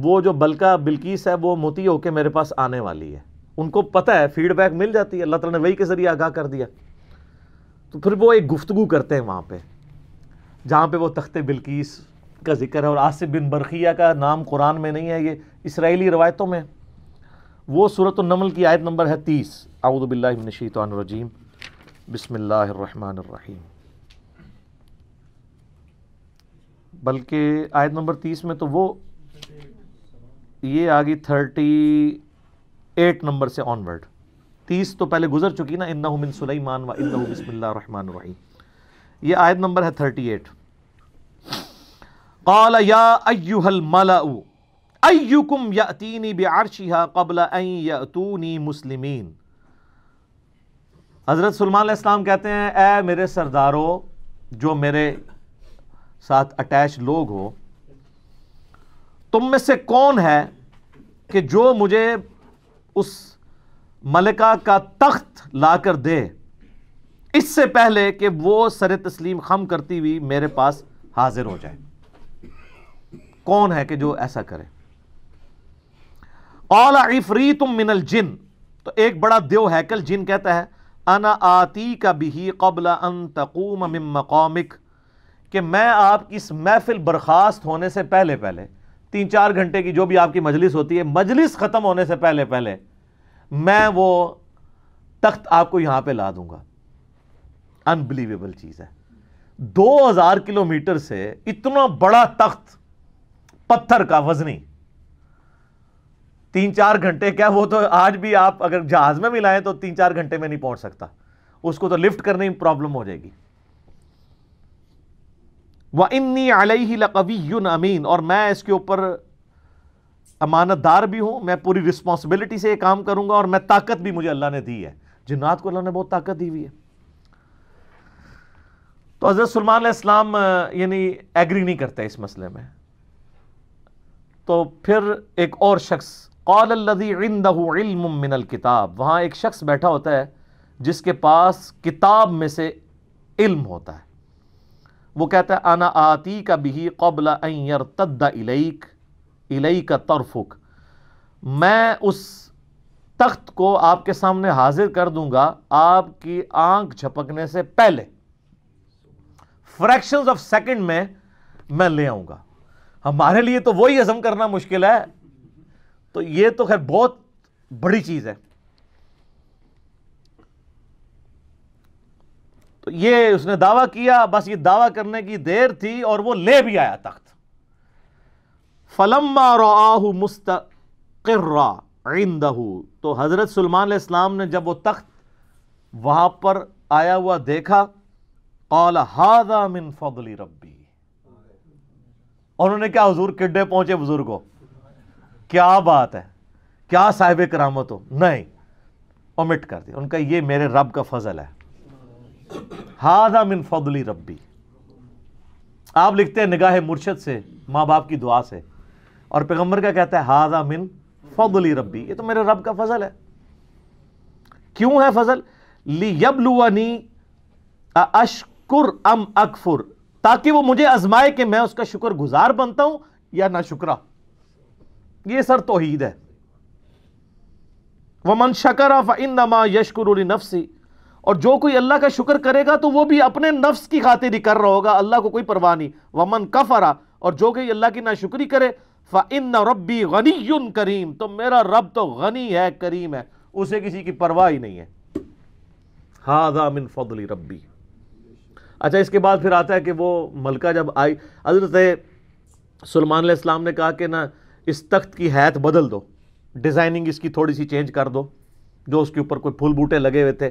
وہ جو بلقیس ہے وہ مطیع ہو کے میرے پاس آنے والی ہے. ان کو پتہ ہے، فیڈ بیک مل جاتی ہے، اللہ تعالیٰ نے وحی کے ذریعے آگاہ کر دیا. تو پھر وہ ایک گفتگو کرتے ہیں وہاں پہ جہاں پہ وہ تخت بلقیس کا ذکر ہے، اور آصف بن برقیہ کا نام قرآن میں نہیں ہے، یہ اسرائیلی روایتوں میں. وہ سورۃ النمل کی آیت نمبر ہے 30. اعوذ باللہ من الشیطان الرجیم، بسم اللہ الرحمن الرحیم. بلکہ آیت نمبر 30 میں تو وہ یہ آگی 38 نمبر سے آن ورڈ. 30 تو پہلے گزر چکی نا، انہ من سلیمان و انہ بسم اللہ الرحمن الرحیم. یہ آیت نمبر ہے 38. قال یا ایھا الملأ ایکم یأتینی بعرشها قبل ان یأتونی مسلمین. حضرت سلمان علیہ السلام کہتے ہیں اے میرے سردارو جو میرے ساتھ اٹیچ لوگ ہو، تم میں سے کون ہے کہ جو مجھے اس ملکہ کا تخت لا کر دے اس سے پہلے کہ وہ سر تسلیم خم کرتی ہوئی میرے پاس حاضر ہو جائے. کون ہے کہ جو ایسا کرے؟ قال عفریت من الجن، تو ایک بڑا دیو ہیکل جن کہتا ہے انا آتیک بہ قبل ان تقوم من مقامک، کہ میں آپ کی اس محفل برخاست ہونے سے پہلے 3-4 گھنٹے کی جو بھی آپ کی مجلس ہوتی ہے، مجلس ختم ہونے سے پہلے میں وہ تخت آپ کو یہاں پہ لا دوں گا. انبلیویبل چیز ہے. 2000 کلومیٹر سے اتنا بڑا تخت پتھر کا وزنی 3-4 گھنٹے، کیا وہ تو آج بھی آپ اگر جہاز میں بھی لائیں تو 3-4 گھنٹے میں نہیں پہنچ سکتا، اس کو تو لفٹ کرنے میں پرابلم ہو جائے گی. وَإِنِّي عَلَيْهِ لَقَوِيٌّ أَمِينٌ، اور میں اس کے اوپر امانت دار بھی ہوں، میں پوری رسپانسبلٹی سے یہ کام کروں گا، اور میں طاقت بھی مجھے اللہ نے دی ہے. جنات کو اللہ نے بہت طاقت دی ہوئی ہے. تو حضرت سلیمان علیہ السلام یعنی ایگری نہیں کرتے اس مسئلے میں. تو پھر ایک اور شخص، قال الذی عندہ علم من الکتاب، وہاں ایک شخص بیٹھا ہوتا ہے جس کے پاس کتاب میں سے علم ہوتا ہے. وہ کہتا ہے انا آتیک بہ قبل ان یرتد الیک طرفک، میں اس تخت کو آپ کے سامنے حاضر کر دوں گا آپ کی آنکھ جھپکنے سے پہلے، فریکشنز آف سیکنڈ میں لے آؤں گا. ہمارے لیے تو وہی ہضم کرنا مشکل ہے، تو یہ تو خیر بہت بڑی چیز ہے. تو یہ اس نے دعویٰ کیا، بس یہ دعویٰ کرنے کی دیر تھی اور وہ لے بھی آیا تخت. فَلَمَّا رَآهُ مُسْتَقِرًّا عِندَهُ، تو حضرت سلیمان علیہ السلام نے جب وہ تخت وہاں پر آیا ہوا دیکھا، قال هَذَا مِن فَضْلِ رَبِّي، انہوں نے کہا حضور کڈے پہنچے بزرگوں، کیا بات ہے، کیا صاحب کرامت ہو. نہیں، اومٹ کر دیا، ان کا یہ میرے رب کا فضل ہے. ہذا من فضل ربی، آپ لکھتے ہیں نگاہ مرشد سے، ماں باپ کی دعا سے، اور پیغمبر کا کہتا ہے ہذا من فضل ربی، یہ تو میرے رب کا فضل ہے. کیوں ہے فضل؟ لیبلونی اشکر ام اکفر، تاکہ وہ مجھے آزمائے کہ میں اس کا شکر گزار بنتا ہوں یا نہ شکرا. یہ سر توحید ہے. ومن شکر فانما یشکر لنفسہ، اور جو کوئی اللہ کا شکر کرے گا تو وہ بھی اپنے نفس کی خاطر ہی کر رہا ہوگا، اللہ کو کوئی پرواہ نہیں. ومن کفر، اور جو کوئی اللہ کی ناشکری کرے، فإن ربی غنی کریم، تو میرا رب تو غنی ہے، کریم ہے، اسے کسی کی پرواہ ہی نہیں ہے. ھذا من فضل ربی. اچھا، اس کے بعد پھر آتا ہے کہ وہ ملکہ جب آئی، حضرت سلیمان علیہ السلام نے کہا کہ نا اس تخت کی حیت بدل دو، ڈیزائننگ اس کی تھوڑی سی چینج کر دو، جو اس کے اوپر کوئی پھول بوٹے لگے ہوئے تھے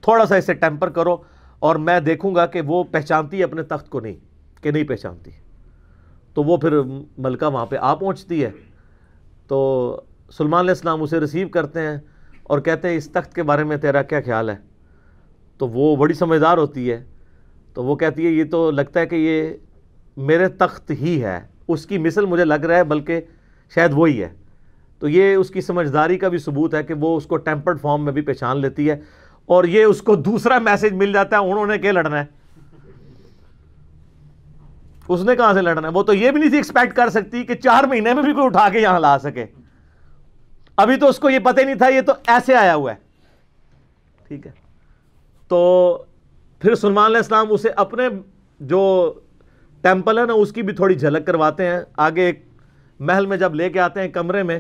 تھوڑا سا اسے ٹیمپر کرو، اور میں دیکھوں گا کہ وہ پہچانتی ہے اپنے تخت کو کہ نہیں پہچانتی. تو وہ پھر ملکہ وہاں پہ آ پہنچتی ہے. تو سلیمان علیہ السلام اسے ریسیو کرتے ہیں اور کہتے ہیں اس تخت کے بارے میں تیرا کیا خیال ہے؟ تو وہ بڑی سمجھدار ہوتی ہے، تو وہ کہتی ہے یہ تو لگتا ہے کہ یہ میرے تخت ہی ہے، اس کی مثل مجھے لگ رہا ہے، بلکہ شاید وہی ہے. تو یہ اس کی سمجھداری کا بھی ثبوت ہے کہ وہ اس کو ٹیمپرڈ فارم میں بھی پہچان لیتی ہے. اور یہ اس کو دوسرا میسج مل جاتا ہے، انہوں نے کیا لڑنا ہے، اس نے کہاں سے لڑنا ہے. وہ تو یہ بھی نہیں تھی ایکسپیکٹ کر سکتی کہ 4 مہینے میں بھی کوئی اٹھا کے یہاں لا سکے. ابھی تو اس کو یہ پتہ ہی نہیں تھا، یہ تو ایسے آیا ہوا ہے. ٹھیک ہے، تو پھر سلیمان علیہ السلام اسے اپنے جو ٹیمپل ہے نا اس کی بھی تھوڑی جھلک کرواتے ہیں. آگے ایک محل میں جب لے کے آتے ہیں کمرے میں،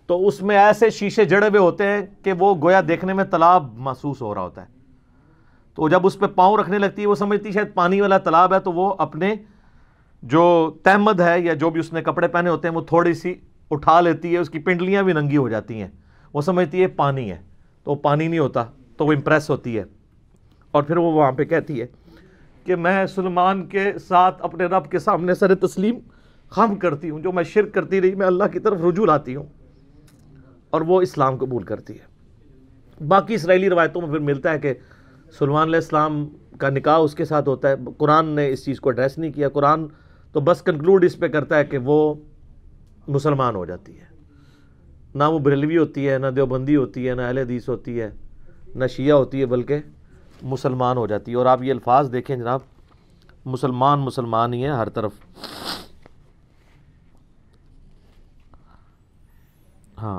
تو اس میں ایسے شیشے جڑے ہوئے ہوتے ہیں کہ وہ گویا دیکھنے میں تالاب محسوس ہو رہا ہوتا ہے. تو جب اس پہ پاؤں رکھنے لگتی ہے، وہ سمجھتی ہے شاید پانی والا تالاب ہے، تو وہ اپنے جو تہمد ہے یا جو بھی اس نے کپڑے پہنے ہوتے ہیں وہ تھوڑی سی اٹھا لیتی ہے، اس کی پنڈلیاں بھی ننگی ہو جاتی ہیں، وہ سمجھتی ہے پانی ہے، تو پانی نہیں ہوتا، تو وہ امپریس ہوتی ہے. اور پھر وہ وہاں پہ کہتی ہے کہ میں سلیمان کے ساتھ اپنے رب کے سامنے سر تسلیم خم کرتی ہوں، جو میں شرک کرتی رہی میں اللہ کی طرف رجوع لاتی ہوں. اور وہ اسلام قبول کرتی ہے. باقی اسرائیلی روایتوں میں پھر ملتا ہے کہ سلیمان علیہ السلام کا نکاح اس کے ساتھ ہوتا ہے. قرآن نے اس چیز کو ایڈریس نہیں کیا. قرآن تو بس کنکلوڈ اس پہ کرتا ہے کہ وہ مسلمان ہو جاتی ہے. نہ وہ بریلوی ہوتی ہے، نہ دیوبندی ہوتی ہے، نہ اہل حدیث ہوتی ہے، نہ شیعہ ہوتی ہے، بلکہ مسلمان ہو جاتی ہے۔ اور آپ یہ الفاظ دیکھیں جناب، مسلمان مسلمان ہی ہیں ہر طرف۔ ہاں،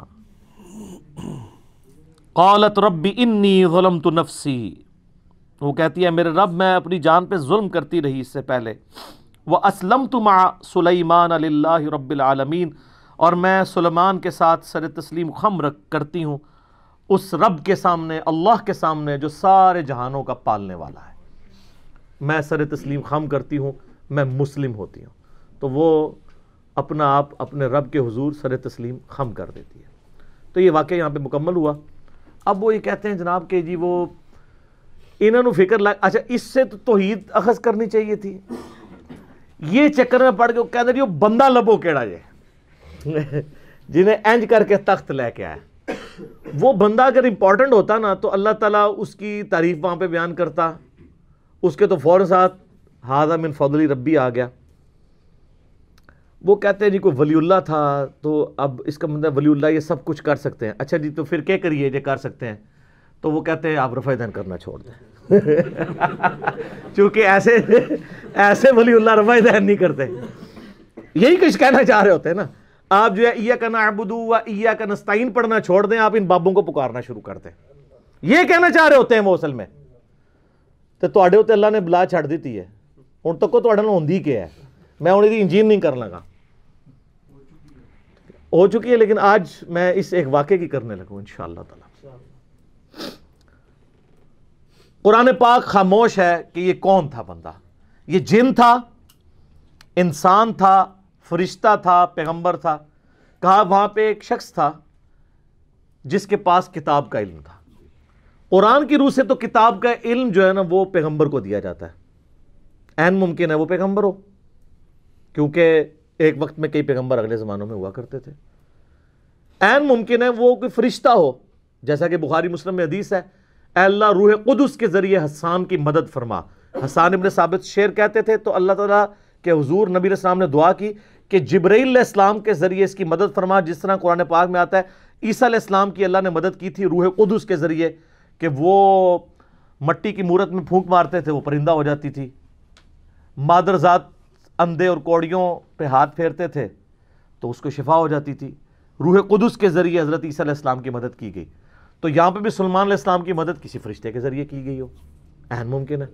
قالت رب انی ظلمت نفسی، وہ کہتی ہے میرے رب میں اپنی جان پہ ظلم کرتی رہی اس سے پہلے، واسلمت مع سلیمان للہ رب العالمین، اور میں سلیمان کے ساتھ سر تسلیم خم کرتی ہوں اس رب کے سامنے، اللہ کے سامنے جو سارے جہانوں کا پالنے والا ہے۔ میں سر تسلیم خم کرتی ہوں، میں مسلم ہوتی ہوں۔ تو وہ اپنا آپ اپنے رب کے حضور سر تسلیم خم کر دیتی ہے۔ تو یہ واقعہ یہاں پہ مکمل ہوا۔ اب وہ یہ کہتے ہیں جناب کہ جی وہ انہوں نے فکر لگ، اچھا اس سے تو توحید اخذ کرنی چاہیے تھی، یہ چکر میں پڑ کے وہ کہتے ہیں جی وہ بندہ لبو کیڑا جے جنہیں انج کر کے تخت لے کے آئے۔ وہ بندہ اگر امپورٹنٹ ہوتا نا تو اللہ تعالیٰ اس کی تعریف وہاں پہ بیان کرتا، اس کے تو فوراً ساتھ ھذا من فضل ربی آ گیا۔ وہ کہتے ہیں جی کوئی ولی اللہ تھا تو اب اس کا مطلب ولی اللہ یہ سب کچھ کر سکتے ہیں۔ اچھا جی تو پھر کیا کریے جو کر سکتے ہیں؟ تو وہ کہتے ہیں آپ رفع دین کرنا چھوڑ دیں چونکہ ایسے ولی اللہ رفع دین نہیں کرتے۔ یہی کچھ کہنا چاہ رہے ہوتے ہیں نا آپ، جو ہے ایاک نعبد و ایاک نستعین پڑھنا چھوڑ دیں، آپ ان بابوں کو پکارنا شروع کر دیں۔ یہ کہنا چاہ رہے ہوتے ہیں وہ اصل میں۔ تو تواڈے ہوتے اللہ نے بلا چھڑ دیتی ہے، ہن تک کو تواڈے نال ہوندی کیا ہے؟ میں ہن دی انجین نہیں کر لگا، ہو چکی ہے، لیکن آج میں اس ایک واقعے کی کرنے لگوں انشاءاللہ تعالی۔ قرآن پاک خاموش ہے کہ یہ کون تھا بندہ، یہ جن تھا، انسان تھا، فرشتہ تھا، پیغمبر تھا؟ کہا وہاں پہ ایک شخص تھا جس کے پاس کتاب کا علم تھا۔ قرآن کی روح سے تو کتاب کا علم جو ہے نا وہ پیغمبر کو دیا جاتا ہے، عین ممکن ہے وہ پیغمبر ہو، کیونکہ ایک وقت میں کئی پیغمبر اگلے زمانوں میں ہوا کرتے تھے۔ عین ممکن ہے وہ کوئی فرشتہ ہو، جیسا کہ بخاری مسلم میں حدیث ہے، اے اللہ روح قدس کے ذریعے حسان کی مدد فرما۔ حسان ابن ثابت شعر کہتے تھے تو اللہ تعالیٰ کے حضور نبی علیہ السلام نے دعا کی کہ جبرائیل علیہ السلام کے ذریعے اس کی مدد فرما، جس طرح قرآن پاک میں آتا ہے عیسیٰ علیہ السلام کی اللہ نے مدد کی تھی روح قدس کے ذریعے کہ وہ مٹی کی مورت میں پھونک مارتے تھے وہ پرندہ ہو جاتی تھی، مادرزاد اندھے اور کوڑیوں پہ ہاتھ پھیرتے تھے تو اس کو شفا ہو جاتی تھی۔ روح قدس کے ذریعے حضرت عیسیٰ علیہ السلام کی مدد کی گئی، تو یہاں پہ بھی سلیمان علیہ السلام کی مدد کسی فرشتے کے ذریعے کی گئی ہو، عین ممکن ہے۔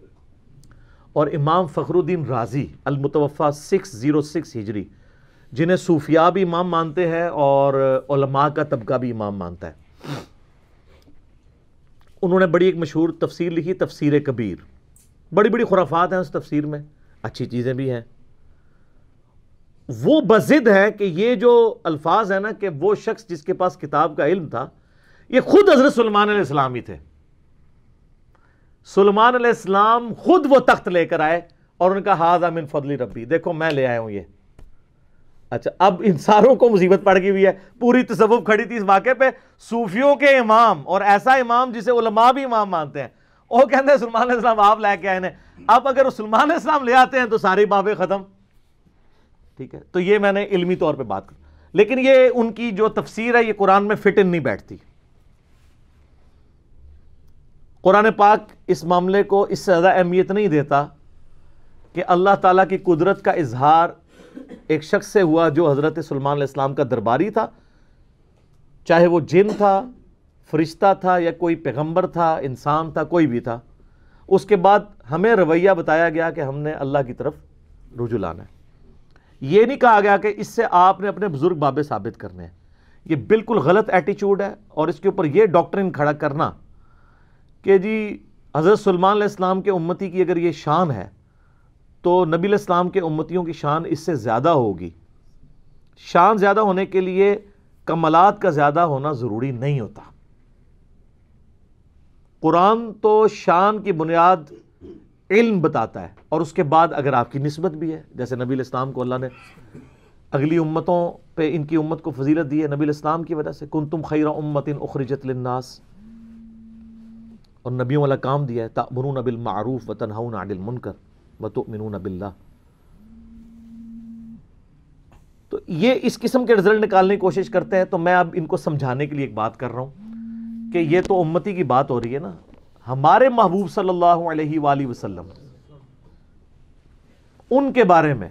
اور امام فخر الدین رازی المتوفی 606 ہجری، جنہیں صوفیاء بھی امام مانتے ہیں اور علماء کا طبقہ بھی امام مانتا ہے، انہوں نے بڑی ایک مشہور تفسیر لکھی، تفسیر کبیر۔ بڑی بڑی خرافات ہیں اس تفسیر میں، اچھی چیزیں بھی ہیں۔ وہ بضد ہے کہ یہ جو الفاظ ہیں نا کہ وہ شخص جس کے پاس کتاب کا علم تھا یہ خود حضرت سلیمان علیہ السلام ہی تھے۔ سلیمان علیہ السلام خود وہ تخت لے کر آئے اور ان کا ھذا من فضل ربی، دیکھو میں لے آیا ہوں یہ۔ اچھا اب ان ساروں کو مصیبت پڑ گئی ہوئی ہے، پوری تصوف کھڑی تھی اس واقعے پہ، صوفیوں کے امام اور ایسا امام جسے علماء بھی امام مانتے ہیں، وہ کہتے ہیں سلیمان علیہ السلام آپ لے کے آئے ہیں۔ اب اگر سلیمان علیہ السلام لے آتے ہیں تو ساری بابیں ختم، ٹھیک ہے؟ تو یہ میں نے علمی طور پہ بات کی، لیکن یہ ان کی جو تفسیر ہے یہ قرآن میں فٹ ان نہیں بیٹھتی۔ قرآن پاک اس معاملے کو اس سے زیادہ اہمیت نہیں دیتا کہ اللہ تعالیٰ کی قدرت کا اظہار ایک شخص سے ہوا جو حضرت سلیمان علیہ السلام کا درباری تھا، چاہے وہ جن تھا، فرشتہ تھا، یا کوئی پیغمبر تھا، انسان تھا، کوئی بھی تھا۔ اس کے بعد ہمیں رویہ بتایا گیا کہ ہم نے اللہ کی طرف رجوع لانا ہے۔ یہ نہیں کہا گیا کہ اس سے آپ نے اپنے بزرگ بابے ثابت کرنے ہیں، یہ بالکل غلط ایٹیچیوڈ ہے۔ اور اس کے اوپر یہ ڈاکٹرن کھڑا کرنا کہ جی حضرت سلیمان علیہ السلام کے امتی کی اگر یہ شان ہے تو نبی علیہ السلام کے امتیوں کی شان اس سے زیادہ ہوگی۔ شان زیادہ ہونے کے لیے کمالات کا زیادہ ہونا ضروری نہیں ہوتا۔ قرآن تو شان کی بنیاد علم بتاتا ہے، اور اس کے بعد اگر آپ کی نسبت بھی ہے، جیسے نبی علیہ السلام کو اللہ نے اگلی امتوں پہ ان کی امت کو فضیلت دی ہے نبی علیہ السلام کی وجہ سے، کنتم خیر امت اخرجت للناس، اور نبیوں والا کام دیا ہے، تأمرون بالمعروف وتنہون عن المنکر وتؤمنون باللہ۔ تو یہ اس قسم کے رزلٹ نکالنے کی کوشش کرتے ہیں. تو میں اب ان کو سمجھانے کے لیے ایک بات کر رہا ہوں کہ یہ تو امتی کی بات ہو رہی ہے نا. ہمارے محبوب صلی اللہ علیہ وآلہ وسلم ان کے بارے میں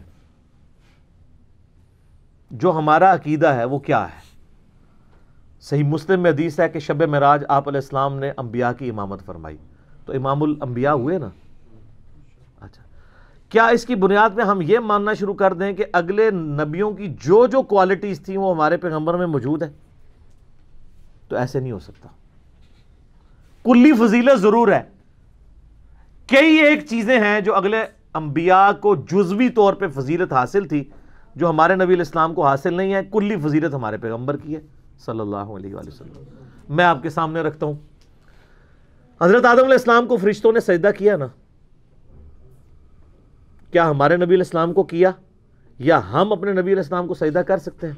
جو ہمارا عقیدہ ہے وہ کیا ہے؟ صحیح مسلم میں حدیث ہے کہ شب معراج آپ علیہ السلام نے انبیاء کی امامت فرمائی. تو امام الانبیاء ہوئے نا. اچھا، کیا اس کی بنیاد میں ہم یہ ماننا شروع کر دیں کہ اگلے نبیوں کی جو جو کوالٹیز تھیں وہ ہمارے پیغمبر میں موجود ہے؟ تو ایسے نہیں ہو سکتا. کلی فضیلت ضرور ہے. کئی ایک چیزیں ہیں جو اگلے انبیاء کو جزوی طور پہ فضیلت حاصل تھی جو ہمارے نبی علیہ السلام کو حاصل نہیں ہے. کلی فضیلت ہمارے پیغمبر کی ہے صلی اللہ علیہ وآلہ وسلم. میں آپ کے سامنے رکھتا ہوں. حضرت آدم علیہ السلام کو فرشتوں نے سجدہ کیا نا. کیا ہمارے نبی علیہ السلام کو کیا یا ہم اپنے نبی علیہ السلام کو سجدہ کر سکتے ہیں؟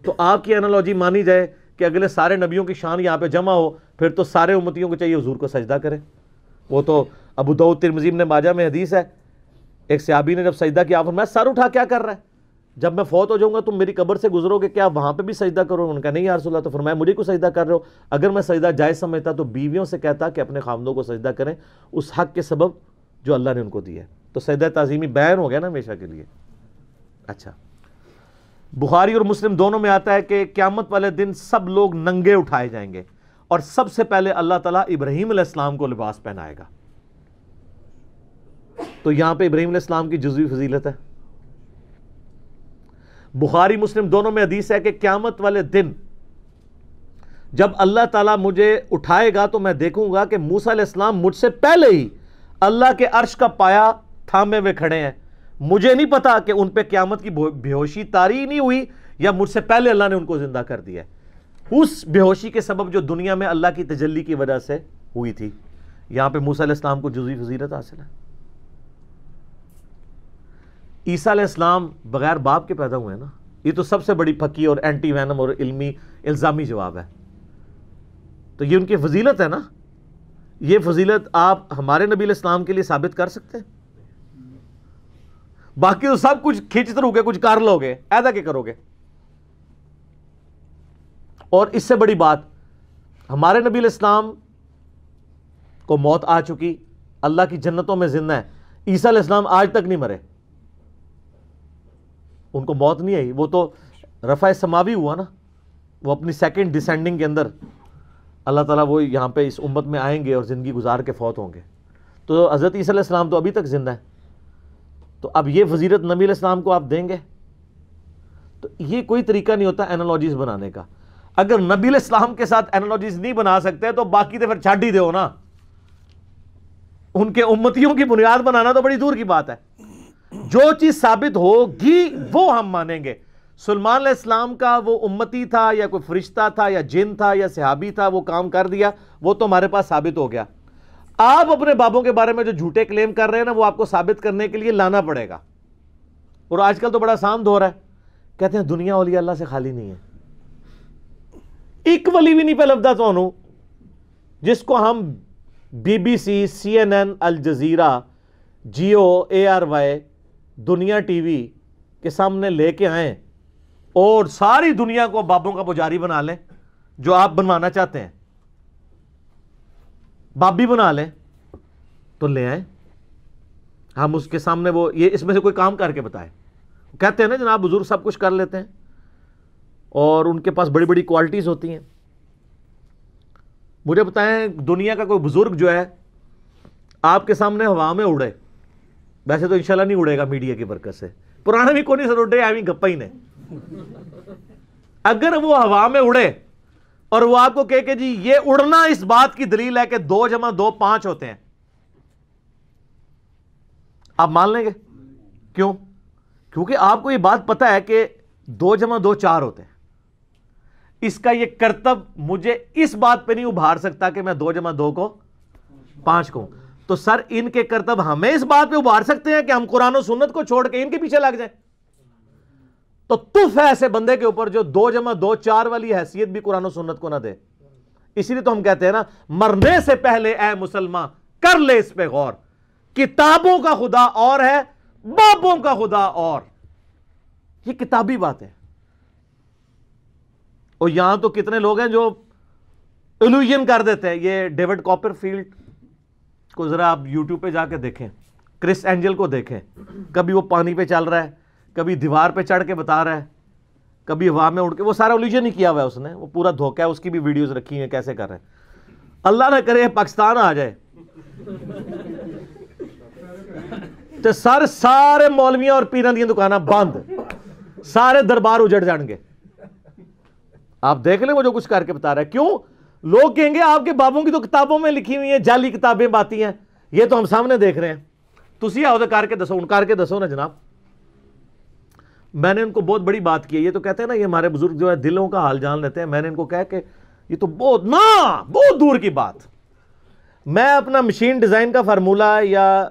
تو آپ کی انالوجی مانی جائے کہ اگلے سارے نبیوں کی شان یہاں پہ جمع ہو، پھر تو سارے امتیوں کو چاہیے حضور کو سجدہ کریں. وہ تو ابو داؤد ترمذی ابن ماجہ میں حدیث ہے، ایک صحابی نے جب سجدہ کیا فرمایا سر اٹھا کیا کر رہا ہے؟ جب میں فوت ہو جاؤں گا تم میری قبر سے گزرو گے، کیا وہاں پہ بھی سجدہ کرو؟ انہوں نے کہا نہیں یا رسول اللہ. تو فرمایا مجھے کو سجدہ کر رہے ہو؟ اگر میں سجدہ جائز سمجھتا تو بیویوں سے کہتا کہ اپنے خامدوں کو سجدہ کریں اس حق کے سبب جو اللہ نے ان کو دیا ہے. تو سجدہ تعظیمی بیان ہو گیا نا ہمیشہ کے لیے. اچھا، بخاری اور مسلم دونوں میں آتا ہے کہ قیامت والے دن سب لوگ ننگے اٹھائے جائیں گے اور سب سے پہلے اللہ تعالیٰ ابراہیم علیہ السلام کو لباس پہنائے گا. تو یہاں پہ ابراہیم علیہ السلام کی جزوی فضیلت ہے. بخاری مسلم دونوں میں حدیث ہے کہ قیامت والے دن جب اللہ تعالیٰ مجھے اٹھائے گا تو میں دیکھوں گا کہ موسیٰ علیہ السلام مجھ سے پہلے ہی اللہ کے عرش کا پایا تھامے ہوئے کھڑے ہیں. مجھے نہیں پتا کہ ان پہ قیامت کی بے ہوشی طاری نہیں ہوئی یا مجھ سے پہلے اللہ نے ان کو زندہ کر دیا ہے. اس بے ہوشی کے سبب جو دنیا میں اللہ کی تجلی کی وجہ سے ہوئی تھی. یہاں پہ موسیٰ علیہ السلام کو جزوی فضیلت حاصل ہے. عیسیٰ علیہ السلام بغیر باپ کے پیدا ہوئے نا. یہ تو سب سے بڑی پھکی اور اینٹی وینم اور علمی الزامی جواب ہے. تو یہ ان کی فضیلت ہے نا. یہ فضیلت آپ ہمارے نبی علیہ السلام کے لیے ثابت کر سکتے ہیں؟ باقی تو سب کچھ کھینچتے رہو گے، کچھ کر لو گے، ایسا کیا کرو گے؟ اور اس سے بڑی بات، ہمارے نبی علیہ السلام کو موت آ چکی، اللہ کی جنتوں میں زندہ ہے. عیسیٰ علیہ السلام آج تک نہیں مرے، ان کو موت نہیں آئی. وہ تو رفع سماوی ہوا نا. وہ اپنی سیکنڈ ڈیسینڈنگ کے اندر اللہ تعالیٰ وہ یہاں پہ اس امت میں آئیں گے اور زندگی گزار کے فوت ہوں گے. تو حضرت عیسیٰ علیہ السلام تو ابھی تک زندہ ہے. تو اب یہ فضیلت نبی علیہ السلام کو آپ دیں گے؟ تو یہ کوئی طریقہ نہیں ہوتا اینالوجیز بنانے کا. اگر نبی علیہ السلام کے ساتھ اینالوجیز نہیں بنا سکتے تو باقی تو پھر چھاڑ ہی دو نا. ان کے امتیوں کی بنیاد بنانا تو بڑی دور کی بات ہے. جو چیز ثابت ہوگی وہ ہم مانیں گے. سلیمان علیہ السلام کا وہ امتی تھا یا کوئی فرشتہ تھا یا جن تھا یا صحابی تھا، وہ کام کر دیا، وہ تو ہمارے پاس ثابت ہو گیا. آپ اپنے بابوں کے بارے میں جو جھوٹے کلیم کر رہے ہیں نا، وہ آپ کو ثابت کرنے کے لیے لانا پڑے گا. اور آج کل تو بڑا آسان دور ہے، کہتے ہیں دنیا اولیاء اللہ سے خالی نہیں ہے. ایک ولی بھی نہیں پہ لفظ تو جس کو ہم B B C, CNN، Al Jazeera, Geo, ARY، Dunya T V کے سامنے لے کے آئیں اور ساری دنیا کو بابوں کا پجاری بنا لیں جو آپ بنوانا چاہتے ہیں. باپ بھی بنا لیں تو لے آئیں، ہم اس کے سامنے وہ یہ اس میں سے کوئی کام کر کے بتائیں. کہتے ہیں نا جناب بزرگ سب کچھ کر لیتے ہیں اور ان کے پاس بڑی بڑی کوالٹیز ہوتی ہیں. مجھے بتائیں دنیا کا کوئی بزرگ جو ہے آپ کے سامنے ہوا میں اڑے، ویسے تو انشاءاللہ نہیں اڑے گا میڈیا کی برکت سے، پرانا بھی کوئی نہیں سر اڑے ایویں گپا ہی نے. اگر وہ ہوا میں اڑے اور وہ آپ کو کہے کہ جی یہ اڑنا اس بات کی دلیل ہے کہ 2 + 2 5 ہوتے ہیں، آپ مان لیں گے؟ کیوں؟ کیونکہ آپ کو یہ بات پتا ہے کہ 2 + 2 4 ہوتے ہیں. اس کا یہ کرتب مجھے اس بات پہ نہیں ابھار سکتا کہ میں 2 + 2 کو 5 کہوں. تو سر ان کے کرتب ہمیں اس بات پہ ابھار سکتے ہیں کہ ہم قرآن و سنت کو چھوڑ کے ان کے پیچھے لگ جائیں؟ تو تف ہے ایسے بندے کے اوپر جو 2 + 2 4 والی حیثیت بھی قرآن و سنت کو نہ دے. اسی لیے تو ہم کہتے ہیں نا، مرنے سے پہلے اے مسلمان کر لے اس پہ غور. کتابوں کا خدا اور ہے، بابوں کا خدا اور. یہ کتابی بات ہے. اور یہاں تو کتنے لوگ ہیں جو ایلوژن کر دیتے ہیں. یہ ڈیوڈ کاپر فیلڈ کو ذرا آپ یوٹیوب پہ جا کے دیکھیں, کرس اینجل کو دیکھیں, کبھی وہ پانی پہ چل رہا ہے, کبھی دیوار پہ چڑھ کے بتا رہا ہے, کبھی ہوا میں اڑ کے, وہ سارا ایلوژن ہی کیا ہوا ہے اس نے, وہ پورا دھوکہ ہے, اس کی بھی ویڈیوز رکھی ہیں کیسے کر رہے ہیں. اللہ نہ کرے پاکستان آ جائے تو سارے مولویاں اور پیراں دی دکاناں بند, سارے دربار اجڑ جان گے. آپ دیکھ لیں وہ جو کچھ کر کے بتا رہا ہے. کیوں؟ لوگ کہیں گے آپ کے بابوں کی تو کتابوں میں لکھی ہوئی ہیں, جعلی کتابیں باتی ہیں, یہ تو ہم سامنے دیکھ رہے ہیں, تسی آؤ تو کر کے دسو, ان کر کے دسو نا جناب. میں نے ان کو بہت بڑی بات کی ہے. یہ تو کہتے ہیں نا یہ ہمارے بزرگ جو ہے دلوں کا حال جان لیتے ہیں. میں نے ان کو کہا کہ یہ تو بہت دور کی بات. میں اپنا مشین ڈیزائن کا فارمولہ یا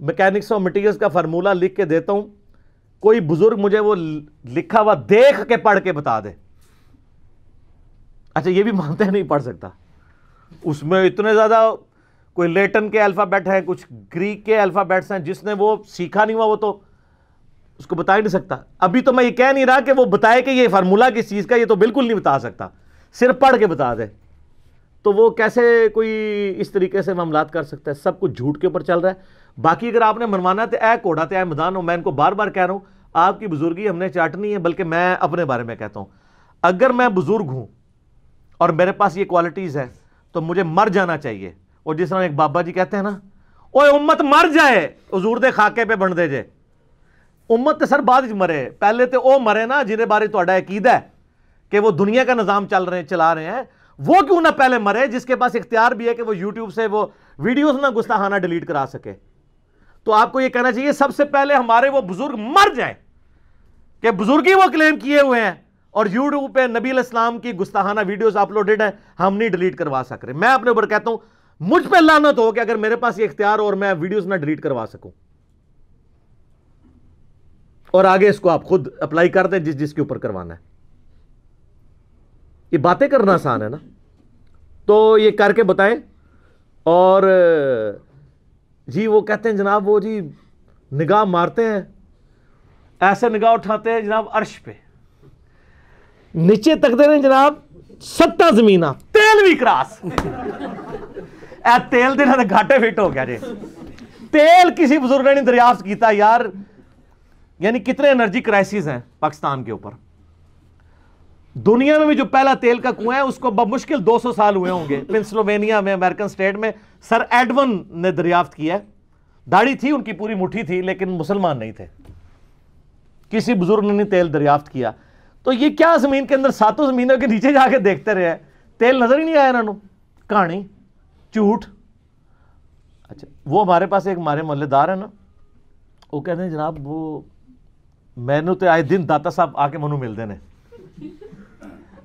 میکینکس اور مٹیریلز کا فارمولہ لکھ کے دیتا ہوں, کوئی بزرگ مجھے وہ لکھا ہوا دیکھ کے پڑھ کے بتا دے. اچھا یہ بھی مانتے ہیں نہیں پڑھ سکتا, اس میں اتنے زیادہ کوئی لیٹن کے الفابیٹ ہیں, کچھ گریک کے الفابیٹس ہیں, جس نے وہ سیکھا نہیں ہوا وہ تو اس کو بتا ہی نہیں سکتا. ابھی تو میں یہ کہہ نہیں رہا کہ وہ بتائے کہ یہ فارمولہ کس چیز کا, یہ تو بالکل نہیں بتا سکتا, صرف پڑھ کے بتا دے. تو وہ کیسے کوئی اس طریقے سے معاملات کر سکتا ہے؟ سب کچھ جھوٹ کے اوپر چل رہا ہے. باقی اگر آپ نے منوانا ہے تو اے کوڑا تے اے میدان ہو. میں ان کو بار بار کہہ رہا ہوں آپ کی بزرگی ہم نے چاٹنی ہے, بلکہ میں اپنے بارے میں کہتا ہوں اگر میں بزرگ ہوں اور میرے پاس یہ کوالٹیز ہے تو مجھے مر جانا چاہیے. اور جس طرح ایک بابا جی کہتے ہیں نا, اوے امت مر جائے حضور دے خاکے پہ بن دے جے. امت تے سر بعد وچ مرے, پہلے تے او مرے نا جنہیں بارے تہاڈا عقیدہ ہے کہ وہ دنیا کا نظام چلا رہے ہیں, وہ کیوں نہ پہلے مرے جس کے پاس اختیار بھی ہے کہ وہ یوٹیوب سے وہ ویڈیوز نہ گستاخانہ ڈیلیٹ کرا سکے. تو آپ کو یہ کہنا چاہیے سب سے پہلے ہمارے وہ بزرگ مر جائیں کہ بزرگی وہ کلیم کیے ہوئے ہیں, اور یوٹیوب پہ نبی علیہ السلام کی گستاخانہ ویڈیوز اپلوڈڈ ہیں, ہم نہیں ڈیلیٹ کروا سک رہے. میں اپنے اوپر کہتا ہوں مجھ پہ لعنت ہو کہ اگر میرے پاس یہ اختیار ہو اور میں ویڈیوز نہ ڈیلیٹ کروا سکوں. اور آگے اس کو آپ خود اپلائی کر دیں جس کے اوپر کروانا ہے. یہ باتیں کرنا آسان ہے نا, تو یہ کر کے بتائیں. اور جی وہ کہتے ہیں جناب وہ جی نگاہ مارتے ہیں, ایسے نگاہ اٹھاتے ہیں جناب عرش پہ, نیچے تکتے ہیں جناب 7 زمینہ, تیل بھی کراس. اے تیل دینا گھاٹے فٹ ہو گیا جی. تیل کسی بزرگ نے نہیں دریافت کیتا یار. یعنی کتنے انرجی کرائسس ہیں پاکستان کے اوپر. دنیا میں بھی جو پہلا تیل کا کنواں ہے اس کو بمشکل 200 سال ہوئے ہوں گے. پنسلوینیا میں امریکن سٹیٹ میں سر ایڈون نے دریافت کیا ہے. داڑھی تھی ان کی پوری مٹھی تھی لیکن مسلمان نہیں تھے. کسی بزرگ نے نہیں تیل دریافت کیا. تو یہ کیا زمین کے اندر 7 زمینوں کے نیچے جا کے دیکھتے رہے, تیل نظر ہی نہیں آیا انہوں. کہانی جھوٹ. اچھا وہ ہمارے پاس ایک ہمارے محلے دار ہے نا, وہ کہتے ہیں جناب وہ میں نے تو آئے دن داتا صاحب آ کے منو ملتے ہیں.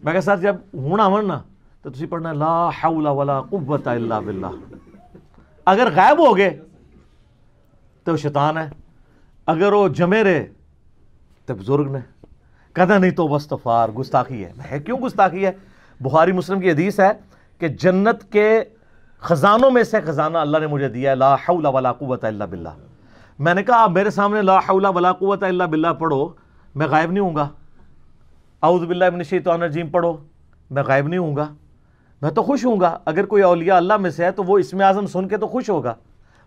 میں کہا سر جب ہوں آون نا تو تسی پڑھنا لا حول ولا قوت الا باللہ. اگر غائب ہو گئے تو شیطان ہے, اگر وہ جمے رہے تو بزرگ نے. کہتا نہیں تو استغفار, گستاخی ہے. کیوں گستاخی ہے؟ بخاری مسلم کی حدیث ہے کہ جنت کے خزانوں میں سے خزانہ اللہ نے مجھے دیا ہے, لا حول ولا قوت الا باللہ. میں نے کہا آپ میرے سامنے لا حول ولا قوت الا باللہ پڑھو, میں غائب نہیں ہوں گا. اعوذ باللہ من الشیطان الرجیم پڑھو, میں غائب نہیں ہوں گا. میں تو خوش ہوں گا. اگر کوئی اولیاء اللہ میں سے ہے تو وہ اسم اعظم سن کے تو خوش ہوگا,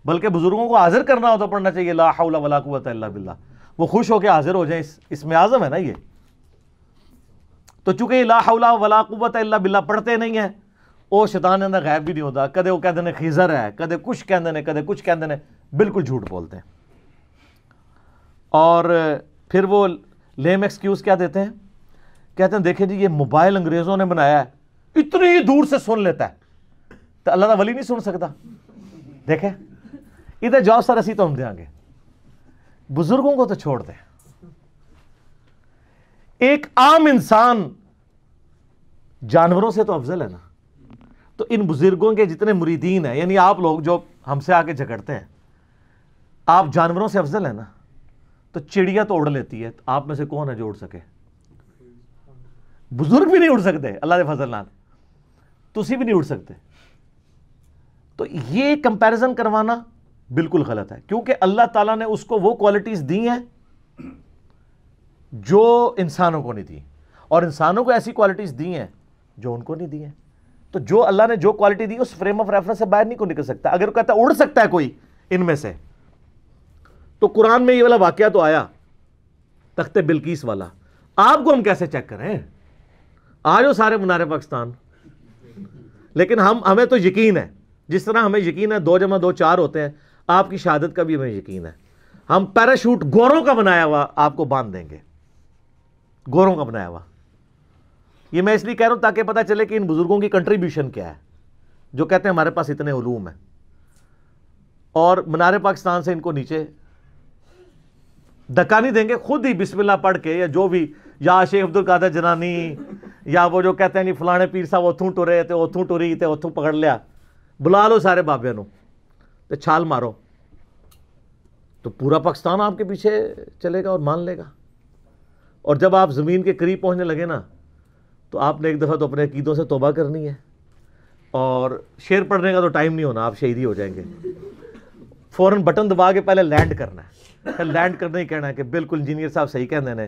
بلکہ بزرگوں کو حاضر کرنا ہو تو پڑھنا چاہیے لا حول ولا قوت الا باللہ. وہ خوش ہو کے حاضر ہو جائیں, اسم اعظم ہے نا یہ. تو چونکہ یہ لا حول ولا قوت الا باللہ پڑھتے نہیں ہیں, وہ شیطان اندر غائب بھی نہیں ہوتا. کدے وہ کہتے ہیں خیزر ہے, کدے کچھ کہتے ہیں, کدے کچھ کہتے ہیں, بالکل جھوٹ بولتے ہیں. اور پھر وہ لیم ایکسکیوز کیا دیتے ہیں, کہتے ہیں دیکھیں جی یہ موبائل انگریزوں نے بنایا ہے, اتنی ہی دور سے سن لیتا ہے, تو اللہ کا ولی نہیں سن سکتا. دیکھیں ادھر جاؤ سر اسی تو ہم دیں گے, بزرگوں کو تو چھوڑ دیں. ایک عام انسان جانوروں سے تو افضل ہے نا. تو ان بزرگوں کے جتنے مریدین ہیں, یعنی آپ لوگ جو ہم سے آ کے جھگڑتے ہیں, آپ جانوروں سے افضل ہیں نا. تو چڑیا تو اڑ لیتی ہے, آپ میں سے کون ہے جو اڑ سکے؟ بزرگ بھی نہیں اڑ سکتے اللہ کے فضل نال, تسی بھی نہیں اڑ سکتے. تو یہ کمپیریزن کروانا بالکل غلط ہے, کیونکہ اللہ تعالیٰ نے اس کو وہ کوالٹیز دی ہیں جو انسانوں کو نہیں دی. اور انسانوں کو ایسی کوالٹیز دی ہیں جو ان کو نہیں دی ہیں. تو جو اللہ نے جو کوالٹی دی اس فریم آف ریفرنس سے باہر نہیں کو نکل سکتا. اگر وہ کہتا ہے اڑ سکتا ہے کوئی ان میں سے, تو قرآن میں یہ والا واقعہ تو آیا تخت بلقیس والا, آپ کو ہم کیسے چیک کریں؟ آ جاؤ سارے منار پاکستان. لیکن ہمیں تو یقین ہے, جس طرح ہمیں یقین ہے 2 + 2 4 ہوتے ہیں, آپ کی شہادت کا بھی ہمیں یقین ہے. ہم پیراشوٹ گوروں کا بنایا ہوا آپ کو باندھ دیں گے, گوروں کا بنایا ہوا. یہ میں اس لیے کہہ رہا ہوں تاکہ پتہ چلے کہ ان بزرگوں کی کنٹریبیوشن کیا ہے, جو کہتے ہیں ہمارے پاس اتنے علوم ہیں, اور منار پاکستان سے ان کو نیچے دھکا نہیں دیں گے. خود ہی بسم اللہ پڑھ کے, یا جو بھی, یا شیخ عبد القادر جنانی, یا وہ جو کہتے ہیں جی فلانے پیر صاحب اتھوں ٹرے تے اتھوں ٹری تے اتھوں پکڑ لیا, بلا لو سارے بابے نو تے چھال مارو, تو پورا پاکستان آپ کے پیچھے چلے گا اور مان لے گا. اور جب آپ زمین کے قریب پہنچنے لگے نا, تو آپ نے ایک دفعہ تو اپنے عقیدوں سے توبہ کرنی ہے, اور شعر پڑھنے کا تو ٹائم نہیں ہونا, آپ شہید ہی ہو جائیں گے. فوراً بٹن دبا کے پہلے لینڈ کرنا ہے, لینڈ کرنا ہی کہنا ہے کہ بالکل انجینئر صاحب صحیح کہنے ہیں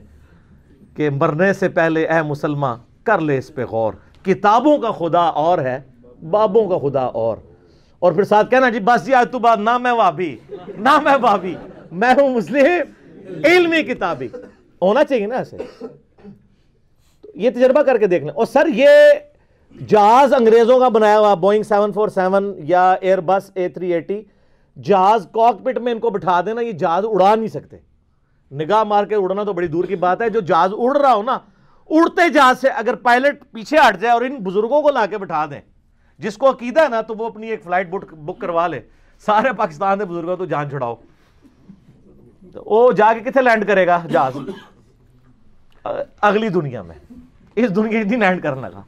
کہ مرنے سے پہلے اے مسلمان کر لے اس پہ غور, کتابوں کا خدا اور ہے بابوں کا خدا اور پھر ساتھ کہنا جی بس جی آج تو بعد نہ میں وابی نہ میں بابی, میں ہوں مسلم علمی کتابی. ہونا چاہیے نا ایسے. یہ تجربہ کر کے دیکھ لیں. اور سر یہ جہاز انگریزوں کا بنایا ہوا بوئنگ 747 یا ایئر بس A380 جہاز, کاکپٹ میں ان کو بٹھا دینا, یہ جہاز اڑا نہیں سکتے. نگاہ مار کے اڑنا تو بڑی دور کی بات ہے. جو جہاز اڑ رہا ہو نا, اڑتے جہاز سے اگر پائلٹ پیچھے ہٹ جائے اور ان بزرگوں کو لا کے بٹھا دیں, جس کو عقیدہ ہے نا, تو وہ اپنی ایک فلائٹ بک کروا لے, سارے پاکستان کے بزرگوں تو جان چھڑاؤ. وہ جا کے کتنے لینڈ کرے گا جہاز؟ اگلی دنیا میں. اس دنیا نہیں لینڈ کرنے لگا.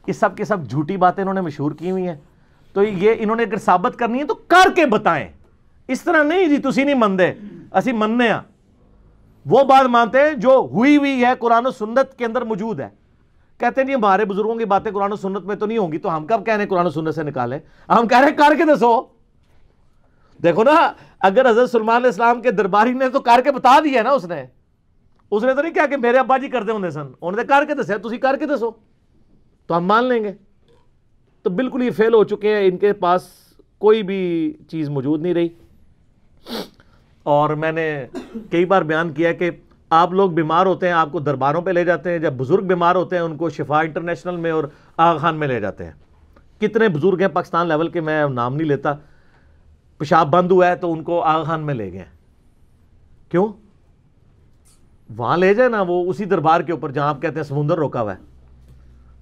یہ سب کے سب جھوٹی باتیں انہوں نے مشہور کی ہوئی ہیں. تو یہ انہوں نے اگر ثابت کرنی ہے تو کر کے بتائیں. اس طرح نہیں جی تسی نہیں مندے اسی مننے ہیں, وہ بات مانتے ہیں جو ہوئی ہے قرآن و سنت کے اندر موجود ہے. کہتے ہیں جی ہمارے بزرگوں کی باتیں قرآن و سنت میں تو نہیں ہوں گی, تو ہم کب کہہ رہے ہیں قرآن و سنت سے نکالیں؟ ہم کہہ رہے ہیں کر کے دسو. دیکھو نا, اگر حضرت سلیمان علیہ السلام کے درباری نے تو کر کے بتا دیا نا, اس نے تو نہیں کہا کہ میرے ابا جی کرتے ہوں سن, انہوں نے کر کے دسیا, تسی کر کے دسو تو ہم مان لیں گے. تو بالکل یہ فیل ہو چکے ہیں, ان کے پاس کوئی بھی چیز موجود نہیں رہی. اور میں نے کئی بار بیان کیا کہ آپ لوگ بیمار ہوتے ہیں, آپ کو درباروں پہ لے جاتے ہیں, جب بزرگ بیمار ہوتے ہیں ان کو شفا انٹرنیشنل میں اور آغا خان میں لے جاتے ہیں. کتنے بزرگ ہیں پاکستان لیول کے, میں نام نہیں لیتا, پیشاب بند ہوا ہے تو ان کو آغا خان میں لے گئے. کیوں؟ وہاں لے جائے نا, وہ اسی دربار کے اوپر جہاں آپ کہتے ہیں سمندر روکا ہوا ہے.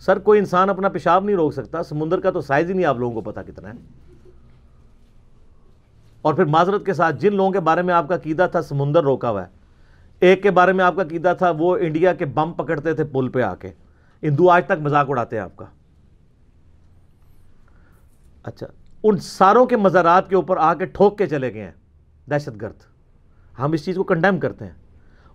سر کوئی انسان اپنا پیشاب نہیں روک سکتا, سمندر کا تو سائز ہی نہیں آپ لوگوں کو پتا کتنا ہے. اور پھر معذرت کے ساتھ جن لوگوں کے بارے میں آپ کا عقیدہ تھا سمندر روکا ہوا ہے, ایک کے بارے میں آپ کا عقیدہ تھا وہ انڈیا کے بم پکڑتے تھے پل پہ آ کے, ہندو آج تک مذاق اڑاتے ہیں آپ کا. اچھا, ان ساروں کے مزارات کے اوپر آ کے ٹھوک کے چلے گئے ہیں دہشت گرد. ہم اس چیز کو کنڈیم کرتے ہیں.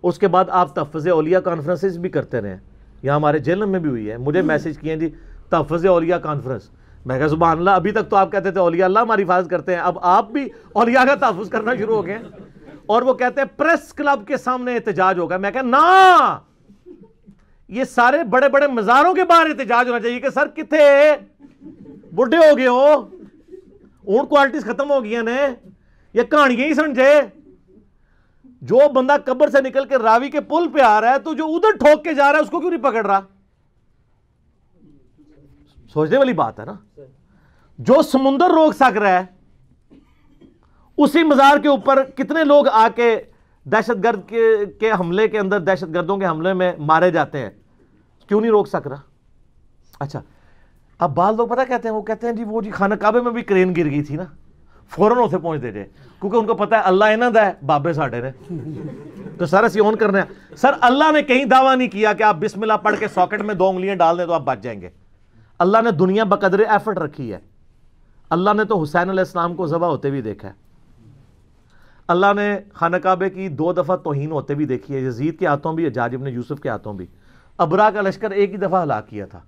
اس کے بعد آپ تحفظ اولیاء کانفرنسز بھی کرتے رہے ہیں, یہاں ہمارے جیل میں بھی ہوئی ہے. مجھے میسج کیے ہیں جی تحفظ اولیاء کانفرنس. میں کہا سبحان اللہ, ابھی تک تو آپ کہتے تھے اولیاء اللہ ہماری حفاظت کرتے ہیں, اب آپ بھی اولیاء کا تحفظ کرنا شروع ہو گئے. اور وہ کہتے ہیں پریس کلب کے سامنے احتجاج ہوگا. میں کہا نا, یہ سارے بڑے بڑے مزاروں کے باہر احتجاج ہونا چاہیے کہ سر کتنے بڈھے ہو گئے ہو, اون کوالٹیز ختم ہو گئی ہیں, یہ کہانیاں ہی سمجھے. جو بندہ قبر سے نکل کے راوی کے پل پہ آ رہا ہے تو جو ادھر ٹھوک کے جا رہا ہے اس کو کیوں نہیں پکڑ رہا؟ سوچنے والی بات ہے نا. جو سمندر روک سک رہا ہے اسی مزار کے اوپر کتنے لوگ آ کے دہشت گرد کے حملے کے اندر, دہشت گردوں کے حملے میں مارے جاتے ہیں, کیوں نہیں روک سک رہا؟ اچھا, اب بعض لوگ پتہ کہتے ہیں, وہ کہتے ہیں جی وہ جی خانہ کعبے میں بھی کرین گر گئی تھی نا, فوراً اسے پہنچ دے جائے, کیونکہ ان کو پتا ہے اللہ انہاں دا ہے بابے ساڈے نے, تو سر اسی اون کرنے ہیں. سر اللہ نے کہیں دعویٰ نہیں کیا کہ آپ بسم اللہ پڑھ کے ساکٹ میں 2 انگلیاں ڈال دیں تو آپ بچ جائیں گے. اللہ نے دنیا بقدر ایفرٹ رکھی ہے. اللہ نے تو حسین علیہ السلام کو ذبح ہوتے بھی دیکھا ہے. اللہ نے خانہ کعبے کی 2 دفعہ توہین ہوتے بھی دیکھی ہے, یزید کے ہاتھوں بھی, حجاج ابن یوسف کے ہاتھوں بھی. ابرا کا لشکر ایک ہی دفعہ ہلاک کیا تھا.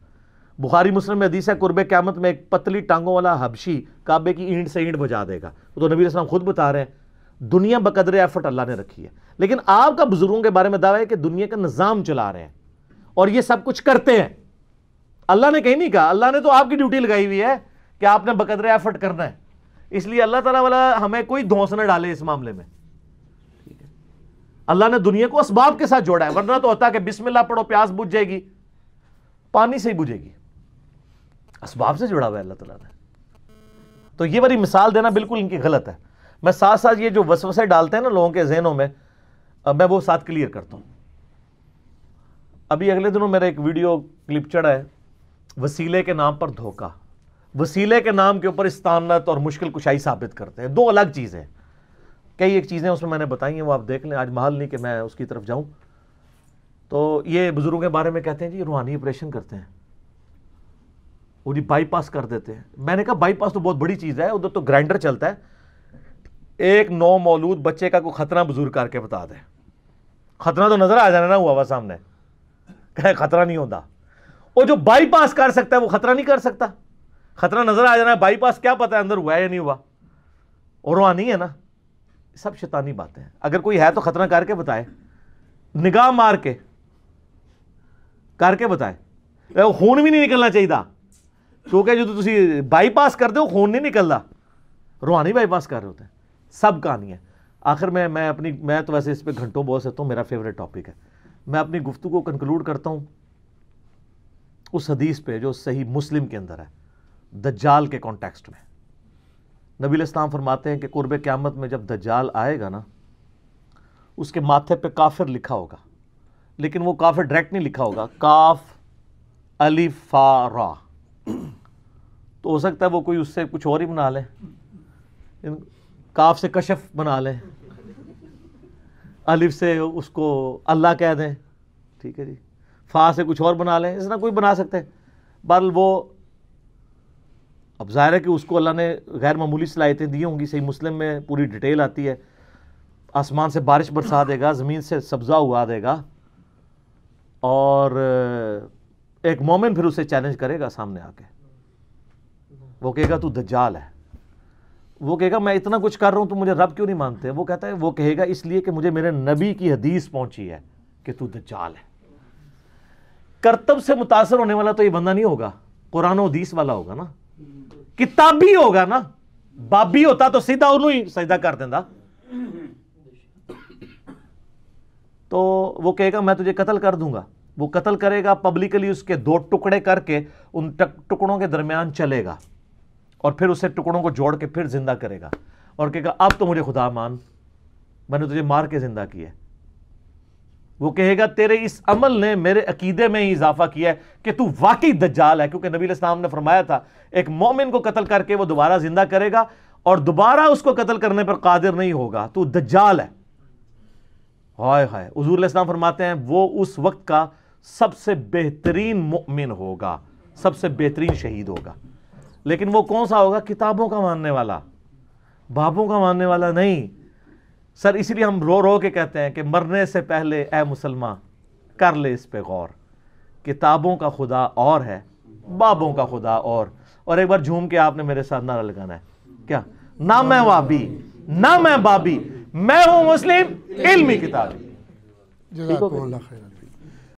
بخاری مسلم میں حدیث ہے قرب قیامت میں ایک پتلی ٹانگوں والا حبشی کعبے کی اینٹ سے اینٹ بجا دے گا. وہ تو نبی علیہ السلام خود بتا رہے ہیں دنیا بقدر ایفرٹ اللہ نے رکھی ہے. لیکن آپ کا بزرگوں کے بارے میں دعویٰ ہے کہ دنیا کا نظام چلا رہے ہیں, اور یہ سب کچھ کرتے ہیں. اللہ نے کہیں نہیں کہا, اللہ نے تو آپ کی ڈیوٹی لگائی ہوئی ہے کہ آپ نے بقدر ایفرٹ کرنا ہے. اس لیے اللہ تعالیٰ والا ہمیں کوئی دھونس نہ ڈالے اس معاملے میں. اللہ نے دنیا کو اسباب کے ساتھ جوڑا ہے, ورنہ تو ہوتا کہ بسم اللہ پڑھو پیاس بجھ جائے گی, پانی سے ہی بجھے گی. اسباب سے جڑا ہوا ہے اللہ تعالیٰ نے. تو یہ بڑی مثال دینا بالکل ان کی غلط ہے. میں ساتھ ساتھ یہ جو وسوسے ڈالتے ہیں نا لوگوں کے ذہنوں میں, میں وہ ساتھ کلیئر کرتا ہوں. ابھی اگلے دنوں میرا ایک ویڈیو کلپ چڑھا ہے, وسیلے کے نام پر دھوکہ. وسیلے کے نام کے اوپر استعانت اور مشکل کشائی ثابت کرتے ہیں, دو الگ چیزیں. کئی ایک چیزیں اس میں میں نے بتائی ہیں, وہ آپ دیکھ لیں, آج محال نہیں کہ میں اس کی طرف جاؤں. تو یہ بزرگوں کے بارے میں کہتے ہیں جی روحانی آپریشن کرتے ہیں, وہ جی بائی پاس کر دیتے ہیں. میں نے کہا بائی پاس تو بہت بڑی چیز ہے, ادھر تو گرائنڈر چلتا ہے. ایک نو مولود بچے کا کوئی خطرہ بزرگ کر کے بتا دے, خطرہ تو نظر آ جانا نا ہوا ہوا سامنے, کہ خطرہ نہیں ہوتا. وہ جو بائی پاس کر سکتا ہے وہ خطرہ نہیں کر سکتا. خطرہ نظر آ جانا ہے, بائی پاس کیا پتا ہے اندر ہوا ہے یا نہیں ہوا, اور روحانی ہے نا. سب شیطانی باتیں ہیں. اگر کوئی ہے تو خطرہ کر کے بتائے, نگاہ مار کے کر کے بتائے. خون بھی نہیں نکلنا چاہیے, کیونکہ جو تسی بائی پاس کر دے ہو خون نہیں نکلتا, روحانی بائی پاس کر رہے ہوتے ہیں. سب کہانی ہے. آخر میں تو ویسے اس پہ گھنٹوں بول سکتا ہوں, میرا فیوریٹ ٹاپک ہے. میں اپنی گفتگو کو کنکلوڈ کرتا ہوں اس حدیث پہ جو صحیح مسلم کے اندر ہے, دجال کے کانٹیکسٹ میں. نبی علیہ السلام فرماتے ہیں کہ قرب قیامت میں جب دجال آئے گا نا, اس کے ماتھے پہ کافر لکھا ہوگا, لیکن وہ کافر ڈائریکٹ نہیں لکھا ہوگا, کاف الف فا را. تو ہو سکتا ہے وہ کوئی اس سے کچھ اور ہی بنا لے, کاف سے کشف بنا لیں, الف سے اس کو اللہ کہہ دیں, ٹھیک ہے جی, فا سے کچھ اور بنا لیں, اس طرح کوئی بنا سکتے ہیں. بہرحال وہ اب ظاہر ہے کہ اس کو اللہ نے غیر معمولی صلاحیتیں دی ہوں گی. صحیح مسلم میں پوری ڈیٹیل آتی ہے, آسمان سے بارش برسا دے گا, زمین سے سبزہ اگا دے گا, اور ایک مومن پھر اسے چیلنج کرے گا سامنے آ کے. وہ کہے گا تو دجال ہے. وہ کہے گا میں اتنا کچھ کر رہا ہوں تو مجھے رب کیوں نہیں مانتے. وہ کہتا ہے, وہ کہے گا اس لیے کہ مجھے میرے نبی کی حدیث پہنچی ہے کہ تو دجال ہے. کرتب سے متاثر ہونے والا تو یہ بندہ نہیں ہوگا, قرآن و حدیث والا ہوگا نا, کتابی ہوگا نا. بابی ہوتا تو سیدھا انہوں ہی سجدہ کر دینا. تو وہ کہے گا میں تجھے قتل کر دوں گا. وہ قتل کرے گا پبلکلی, اس کے دو ٹکڑے کر کے ان ٹکڑوں کے درمیان چلے گا, اور پھر اسے ٹکڑوں کو جوڑ کے پھر زندہ کرے گا, اور کہے گا اب تو مجھے خدا مان, میں نے تجھے مار کے زندہ کیا ہے. وہ کہے گا تیرے اس عمل نے میرے عقیدے میں ہی اضافہ کیا ہے کہ تو واقعی دجال ہے, کیونکہ نبی علیہ السلام نے فرمایا تھا ایک مومن کو قتل کر کے وہ دوبارہ زندہ کرے گا, اور دوبارہ اس کو قتل کرنے پر قادر نہیں ہوگا, تو دجال ہے. ہائے ہائے. حضور علیہ السلام فرماتے ہیں وہ اس وقت کا سب سے بہترین مؤمن ہوگا, سب سے بہترین شہید ہوگا. لیکن وہ کون سا ہوگا؟ کتابوں کا ماننے والا, بابوں کا ماننے والا نہیں. سر اسی لیے ہم رو رو کے کہتے ہیں کہ مرنے سے پہلے اے مسلمان کر لے اس پہ غور, کتابوں کا خدا اور ہے, بابوں کا خدا اور. اور ایک بار جھوم کے آپ نے میرے ساتھ نعرہ لگانا ہے, کیا؟ نہ میں وابی نہ میں بابی, میں ہوں مسلم علمی کتابی. جزاکم اللہ خیر.